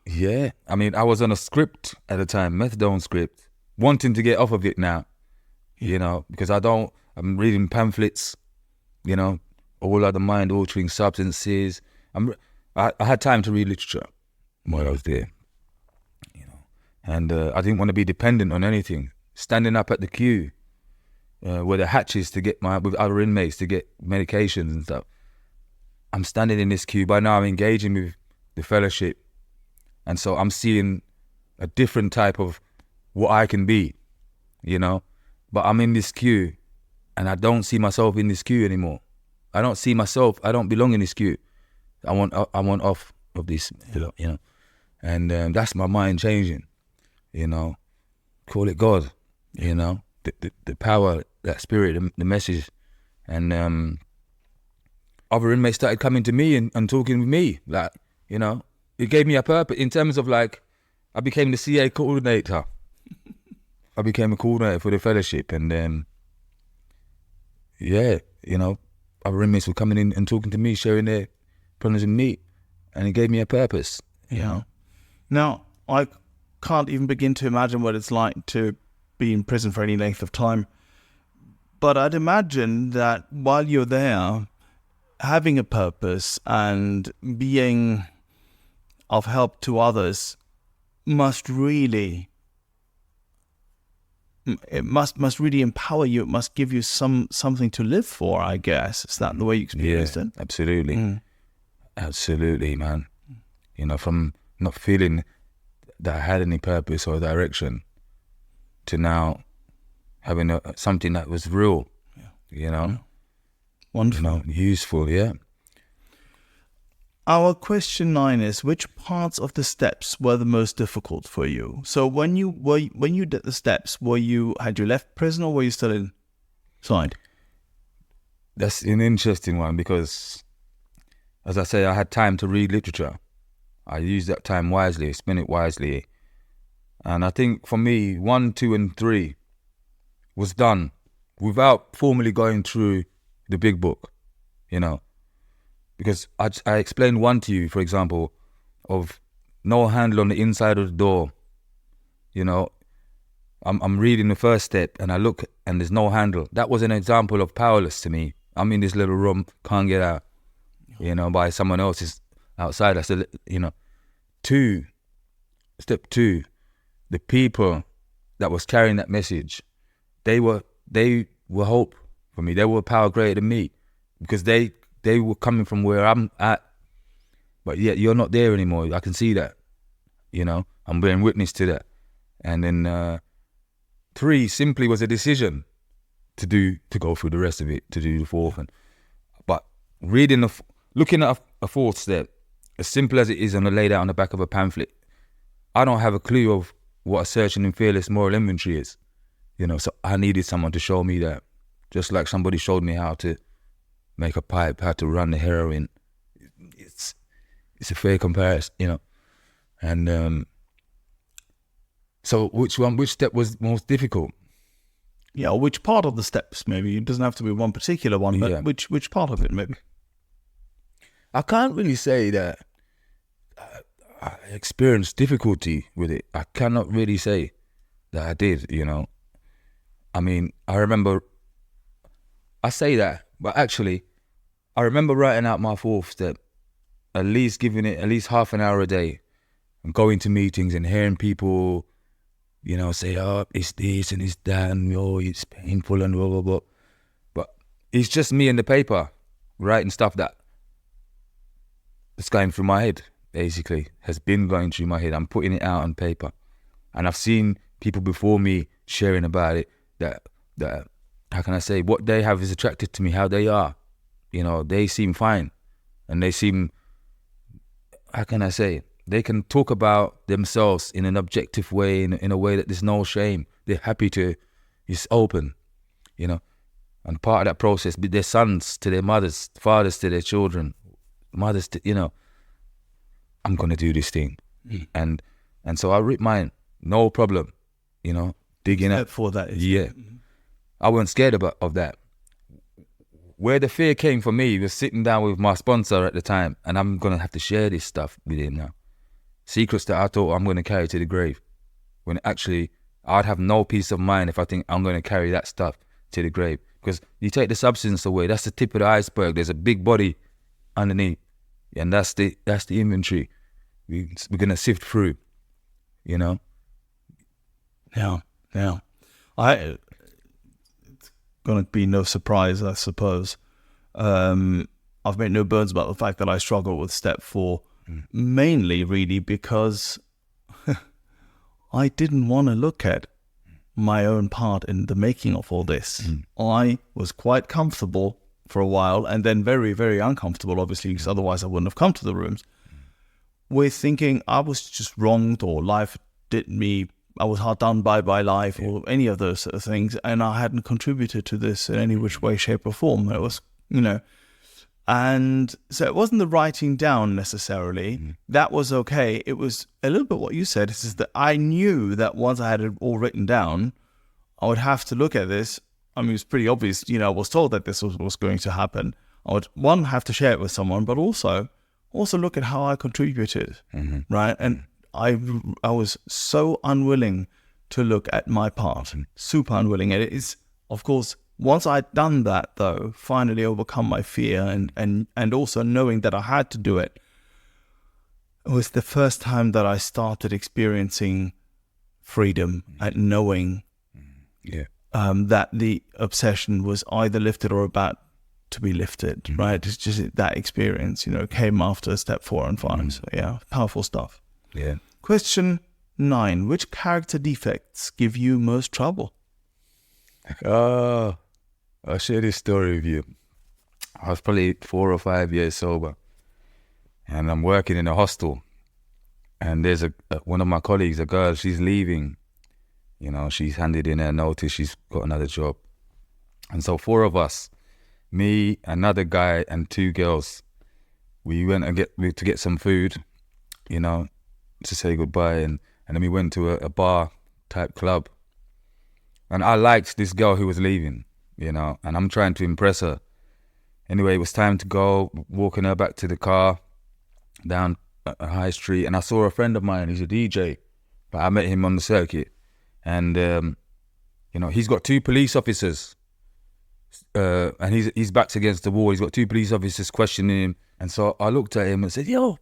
Yeah. I mean, I was on a script at the time, methadone script, wanting to get off of it now. you know, because I'm reading pamphlets, you know, all other mind-altering substances. I had time to read literature while I was there, you know, and I didn't want to be dependent on anything. Standing up at the queue, where the hatches to get with other inmates to get medications and stuff. I'm standing in this queue. By now I'm engaging with the fellowship. And so I'm seeing a different type of what I can be, you know. But I'm in this queue and I don't see myself in this queue anymore. I don't see myself, I don't belong in this queue. I want off of this, you know. And that's my mind changing, you know. Call it God, you know. The power, that spirit, the message. And other inmates started coming to me and talking with me, like, you know, it gave me a purpose in terms of like, I became the CA coordinator. I became a coordinator for the fellowship, and then, yeah, you know, other inmates were coming in and talking to me, sharing their problems with me, and it gave me a purpose. You know? Now, I can't even begin to imagine what it's like to be in prison for any length of time, but I'd imagine that while you're there, having a purpose and being of help to others must really empower you. It must give you something to live for, I guess. Is that the way you experienced it? Absolutely. Absolutely, man. You know, from not feeling that I had any purpose or direction to now having something that was real, you know. Wonderful. You know, useful, yeah. Our question 9 is, which parts of the steps were the most difficult for you? So when you did the steps, had you left prison or were you still inside? That's an interesting one because, as I say, I had time to read literature. I used that time wisely, spent it wisely. And I think for me, 1, 2, and 3 was done without formally going through the big book, you know. Because I explained 1 to you, for example, of no handle on the inside of the door. You know, I'm reading the first step and I look and there's no handle. That was an example of powerless to me. I'm in this little room, can't get out, you know, by someone else's outside. I said, you know, step 2, the people that was carrying that message, they were hope for me. They were power greater than me because they were coming from where I'm at, but yet you're not there anymore. I can see that, you know, I'm bearing witness to that. And then 3 simply was a decision to go through the rest of it, to do the 4th. But looking at a 4th step, as simple as it is and laid out on the back of a pamphlet, I don't have a clue of what a searching and fearless moral inventory is, you know, so I needed someone to show me that, just like somebody showed me how to make a pipe, how to run the heroin. It's a fair comparison, you know. And so which step was most difficult? Yeah, or which part of the steps maybe? It doesn't have to be one particular one, but which part of it maybe? I can't really say that I experienced difficulty with it. I cannot really say that I did, you know. I mean, I remember, I say that, but actually, I remember writing out my 4th step, at least giving it at least half an hour a day and going to meetings and hearing people, you know, say, oh, it's this and it's that and oh, it's painful and blah, blah, blah. But it's just me and the paper writing stuff that's going through my head, basically, has been going through my head. I'm putting it out on paper. And I've seen people before me sharing about it that how can I say, what they have is attracted to me, how they are. You know, they seem fine. And they seem, how can I say, they can talk about themselves in an objective way, in a way that there's no shame. They're happy to, it's open, you know. And part of that process, be their sons to their mothers, fathers to their children, mothers to, you know, I'm going to do this thing. And so I read mine, no problem, you know, digging up. For that is. Yeah. I wasn't scared of that. Where the fear came for me was sitting down with my sponsor at the time, and I'm going to have to share this stuff with him now. Secrets that I thought I'm going to carry to the grave, when actually I'd have no peace of mind if I think I'm going to carry that stuff to the grave. Because you take the substance away, that's the tip of the iceberg. There's a big body underneath, and that's the inventory we're going to sift through, you know? Yeah. It's going to be no surprise, I suppose. I've made no bones about the fact that I struggle with step 4, mainly really because I didn't want to look at my own part in the making of all this. I was quite comfortable for a while, and then very, very uncomfortable, obviously, because otherwise I wouldn't have come to the rooms, with thinking I was just wronged, or life did me, I was hard done by life, or any of those sort of things, and I hadn't contributed to this in any which way, shape, or form. It was, and so it wasn't the writing down necessarily. That was okay. It was a little bit what you said, is that I knew that once I had it all written down, I would have to look at this. I mean, it was pretty obvious, I was told that this was going to happen. I would, one, have to share it with someone, but also look at how I contributed, right? And I was so unwilling to look at my part, super unwilling. And it is, of course, once I'd done that, though, finally overcome my fear and also knowing that I had to do it, it was the first time that I started experiencing freedom and knowing that the obsession was either lifted or about to be lifted, right? It's just that experience, came after step 4 and 5. So, yeah, powerful stuff. Yeah. Question 9. Which character defects give you most trouble? I'll share this story with you. I was probably 4 or 5 years sober, and I'm working in a hostel, and there's one of my colleagues, a girl, she's leaving. She's handed in her notice, she's got another job. And so 4 of us, me, another guy, and 2 girls, we went to get some food, to say goodbye, and then we went to a bar type club. And I liked this girl who was leaving, and I'm trying to impress her. Anyway, it was time to go, walking her back to the car down a high street, and I saw a friend of mine, he's a DJ, but I met him on the circuit, and he's got 2 police officers, and his back's against the wall. He's got 2 police officers questioning him, and so I looked at him and said, "Yo,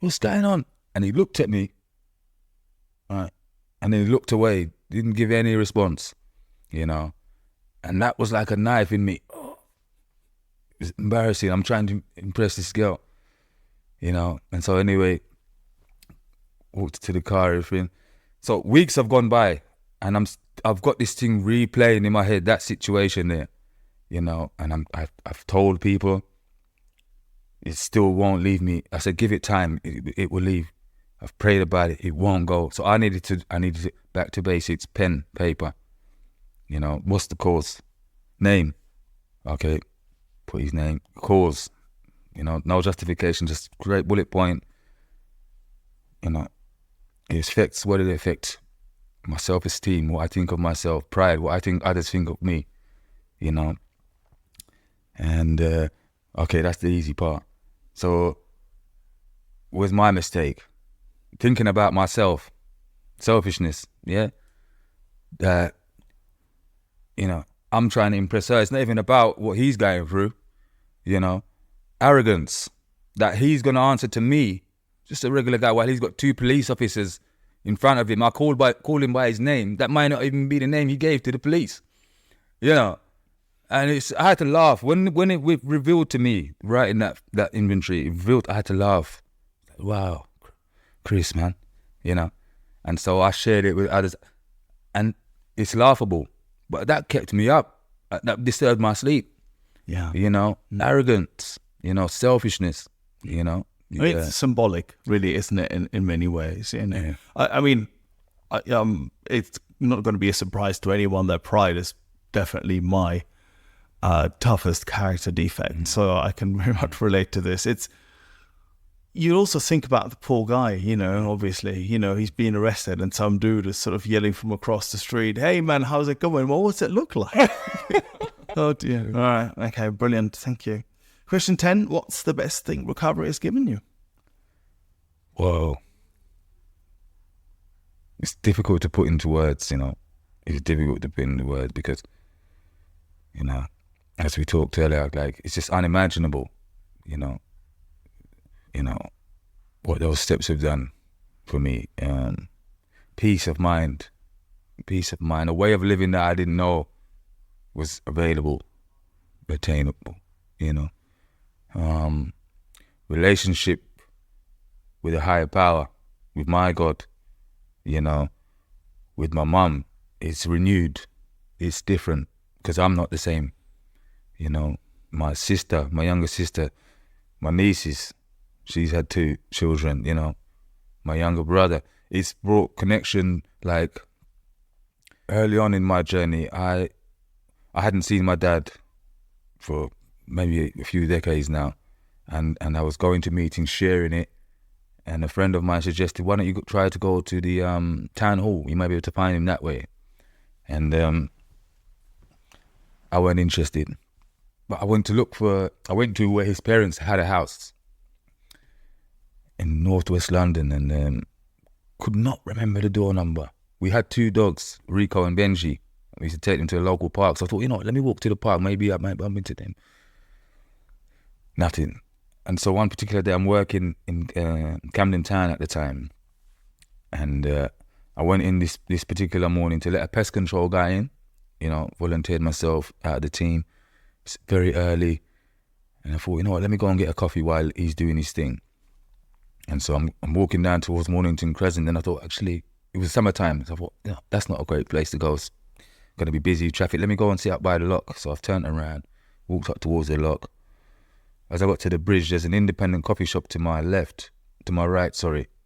what's going on?" And he looked at me, right, and then he looked away, didn't give any response, and that was like a knife in me. Oh, it's embarrassing. I'm trying to impress this girl, and so anyway, walked to the car, everything. So weeks have gone by, and I've got this thing replaying in my head, that situation there, and I've told people, it still won't leave me. I said, give it time, it will leave. I've prayed about it, it won't go. So I needed to back to basics, pen, paper. What's the cause? Name. Okay, put his name. Cause. No justification, just great bullet point. It affects, what it affects? My self-esteem, what I think of myself, pride, what I think others think of me, And, okay, that's the easy part. So, where's my mistake? Thinking about myself, selfishness, yeah? That, I'm trying to impress her. It's not even about what he's going through, Arrogance, that he's going to answer to me, just a regular guy, while he's got 2 police officers in front of him. I call him by his name. That might not even be the name he gave to the police, And I had to laugh. When it revealed to me, right in that inventory, it revealed, I had to laugh. Wow, Chris, man, And so I shared it with others, and it's laughable, but that kept me up. That disturbed my sleep. Yeah. Arrogance, selfishness, I mean, it's symbolic, really, isn't it, in many ways? Yeah. I mean, it's not going to be a surprise to anyone that pride is definitely my toughest character defect. So I can very much relate to this. You also think about the poor guy, obviously, he's being arrested and some dude is sort of yelling from across the street, "Hey man, how's it going? Well, what's it look like?" Oh dear. All right. Okay, brilliant. Thank you. Question 10, what's the best thing recovery has given you? Whoa. it's difficult to put into words, It's difficult to put into words because, as we talked earlier, like, it's just unimaginable, what those steps have done for me. Peace of mind, a way of living that I didn't know was available, attainable, relationship with a higher power, with my God, with my mum, it's renewed, it's different, because I'm not the same, my sister, my younger sister, my nieces, she's had 2 children, my younger brother, it's brought connection. Like, early on in my journey, I hadn't seen my dad for maybe a few decades now, and I was going to meetings, sharing it, and a friend of mine suggested, why don't you try to go to the town hall? You might be able to find him that way. And I wasn't interested. But I went to where his parents had a house in northwest London, and could not remember the door number. We had 2 dogs, Rico and Benji. We used to take them to the local park. So I thought, let me walk to the park. Maybe I might bump into them. Nothing. And so one particular day, I'm working in Camden Town at the time, and I went in this particular morning to let a pest control guy in. Volunteered myself out of the team. It's very early, and I thought, let me go and get a coffee while he's doing his thing. And so I'm walking down towards Mornington Crescent, and I thought, actually, it was summertime. So I thought, that's not a great place to go. It's going to be busy, traffic. Let me go and sit up by the lock. So I've turned around, walked up towards the lock. As I got to the bridge, there's an independent coffee shop to my right,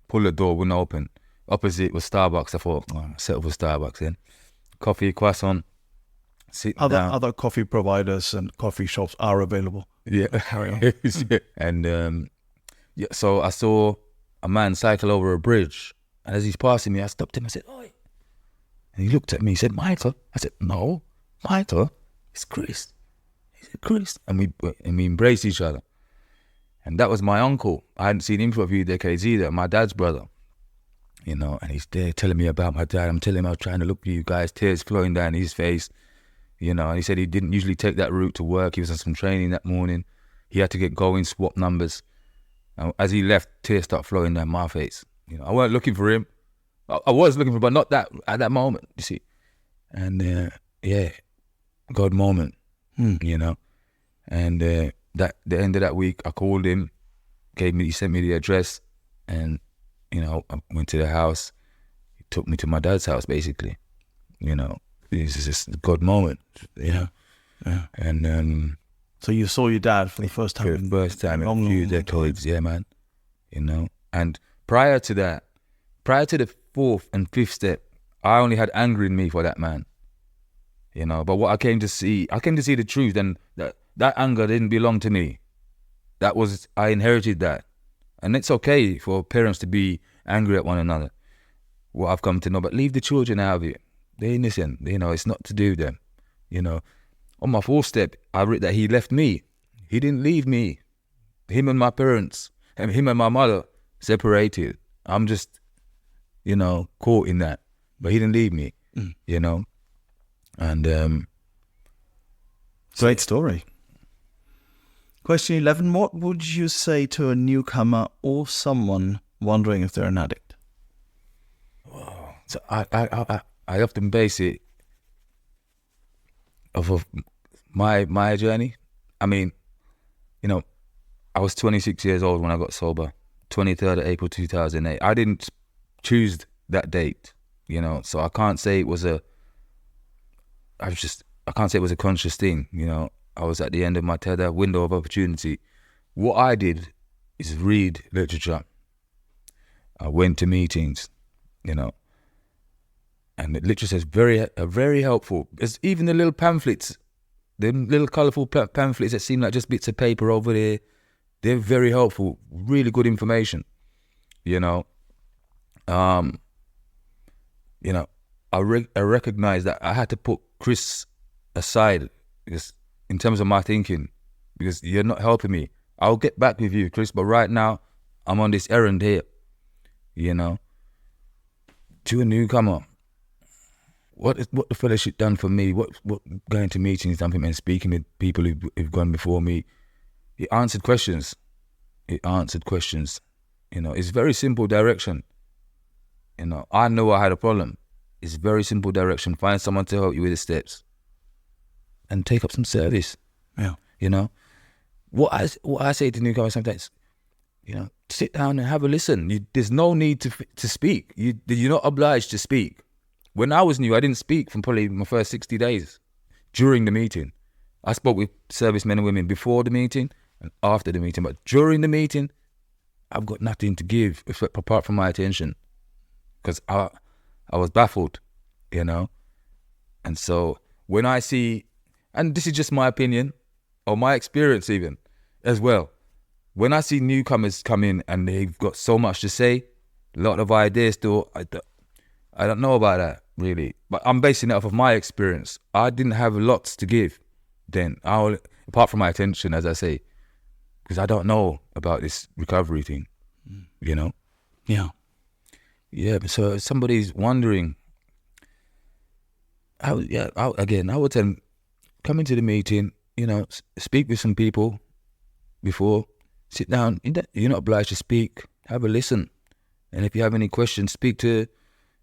Pull the door, wouldn't open. Opposite was Starbucks. I thought, settle for Starbucks then. Coffee, croissant, sitting down. Other coffee providers and coffee shops are available. Yeah. Yeah. And so I saw a man cycle over a bridge. And as he's passing me, I stopped him. I said, oi. And he looked at me. He said, Michael. I said, no, Michael, it's Chris. He said, Chris. And we embraced each other. And that was my uncle. I hadn't seen him for a few decades either, my dad's brother. And he's there telling me about my dad. I'm telling him I was trying to look for you guys, tears flowing down his face. And he said he didn't usually take that route to work. He was on some training that morning. He had to get going, swap numbers. And as he left, tears started flowing down my face. I weren't looking for him. I was looking for him, but not that at that moment, you see. And God moment, And that the end of that week, I called him, he sent me the address, and I went to the house. He took me to my dad's house, basically. This is just a God moment, Yeah. And so you saw your dad for the first time. for the first time in a few decades, yeah, man. And prior to that, prior to the 4th and 5th step, I only had anger in me for that man. But what I came to see the truth, and that anger didn't belong to me. I inherited that. And it's okay for parents to be angry at one another. What I've come to know, but leave the children out of it. They're innocent, it's not to do with them. On my 4th step, I read that he left me. He didn't leave me. Him and my parents, and him and my mother separated. I'm just, caught in that. But he didn't leave me, And great story. Question 11, what would you say to a newcomer or someone wondering if they're an addict? So I often base it off of my journey. I mean, I was 26 years old when I got sober, 23rd of April 2008. I didn't choose that date, so I can't say it was a conscious thing, I was at the end of my tether, window of opportunity. What I did is read literature. I went to meetings, and the literature is very helpful. It's even the little pamphlets, the little colourful pamphlets that seem like just bits of paper over there, they're very helpful, really good information, I recognize that I had to put Chris aside because in terms of my thinking, because you're not helping me. I'll get back with you, Chris, but right now I'm on this errand here, to a newcomer, what the fellowship done for me, what going to meetings done for me, and speaking with people who've gone before me, it answered questions. It's very simple direction. I know I had a problem. It's very simple direction. Find someone to help you with the steps and take up some service. Yeah. What I say to newcomers sometimes, sit down and have a listen. There's no need to speak. You're not obliged to speak. When I was new, I didn't speak from probably my first 60 days during the meeting. I spoke with servicemen and women before the meeting and after the meeting, but during the meeting, I've got nothing to give apart from my attention, because I was baffled, And so when I see, and this is just my opinion or my experience even as well, when I see newcomers come in and they've got so much to say, a lot of ideas still, I don't know about that really, but I'm basing it off of my experience. I didn't have lots to give then, apart from my attention, as I say, because I don't know about this recovery thing, Yeah. Yeah, so if somebody's wondering, I would tell them, come into the meeting, speak with some people before, sit down. You're not obliged to speak. Have a listen. And if you have any questions, speak to,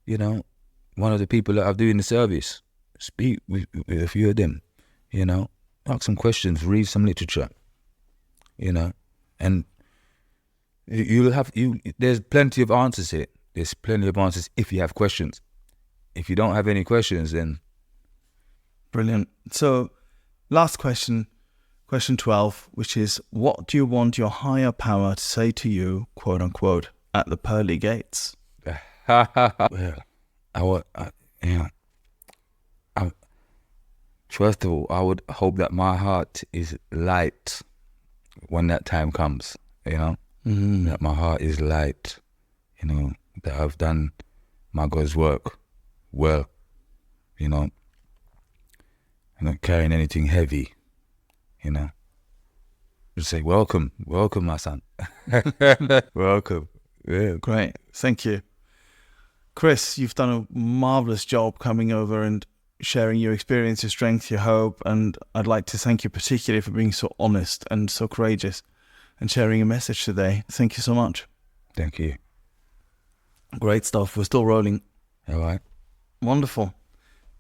one of the people that are doing the service. Speak with a few of them, Ask some questions, read some literature, and there's plenty of answers here. There's plenty of answers if you have questions. If you don't have any questions, then... Brilliant. So, last question 12, which is, what do you want your higher power to say to you, quote unquote, at the pearly gates? Well, first of all, I would hope that my heart is light when that time comes, that my heart is light, that I've done my God's work well, I'm not carrying anything heavy, Just say, welcome, my son. Welcome. Yeah. Great. Thank you. Chris, you've done a marvelous job coming over and sharing your experience, your strength, your hope, and I'd like to thank you particularly for being so honest and so courageous and sharing a message today. Thank you so much. Thank you. Great stuff. We're still rolling. All right. Wonderful.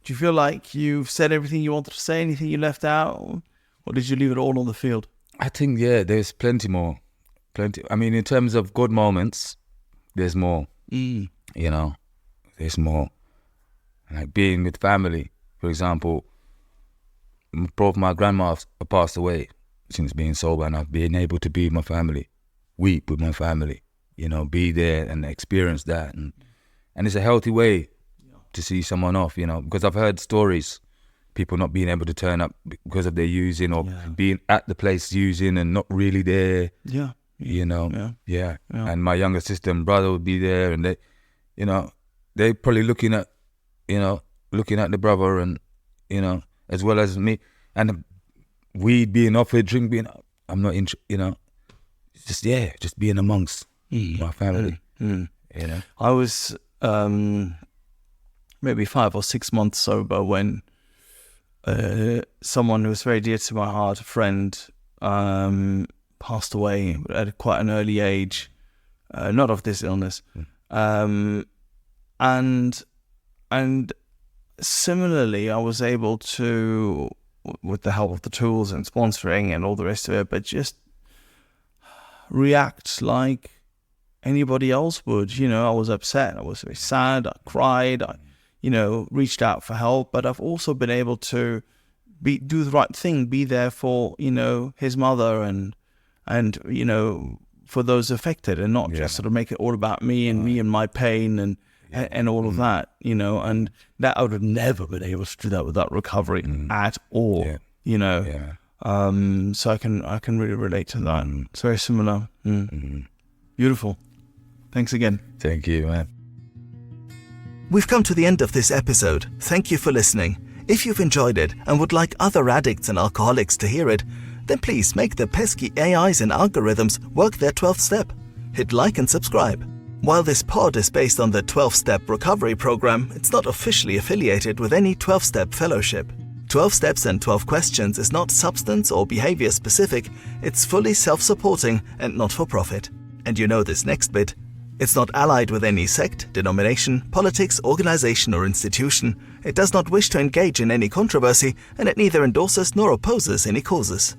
Do you feel like you've said everything you wanted to say, anything you left out, or did you leave it all on the field? I think, there's plenty more. I mean, in terms of good moments, there's more. There's more. Like being with family, for example, both my grandmas have passed away since being sober, and I've been able to be with my family, weep with my family, be there and experience that. And it's a healthy way to see someone off, because I've heard stories, people not being able to turn up because of their using or being at the place using and not really there. Yeah. And my younger sister and brother would be there, and they're probably looking at the brother and, as well as me, and weed being offered, drink being, I'm not just being amongst my family. I was maybe 5 or 6 months sober when someone who was very dear to my heart, a friend, passed away at quite an early age, not of this illness. And similarly, I was able to, with the help of the tools and sponsoring and all the rest of it, but just react like anybody else would. I was upset, I was very sad, I cried, I reached out for help, but I've also been able to do the right thing, be there for, his mother and for those affected, and not just sort of make it all about me and my pain and all of that, and that I would have never been able to do that without recovery at all, so I can really relate to that. It's very similar. Beautiful. Thanks again. Thank you, man. We've come to the end of this episode. Thank you for listening. If you've enjoyed it and would like other addicts and alcoholics to hear it, then please make the pesky AIs and algorithms work their 12th step. Hit like and subscribe. While this pod is based on the 12-Step Recovery Program, it's not officially affiliated with any 12-Step fellowship. 12 Steps and 12 Questions is not substance or behavior specific, it's fully self-supporting and not for profit. And you know this next bit. It's not allied with any sect, denomination, politics, organization or institution. It does not wish to engage in any controversy, and it neither endorses nor opposes any causes.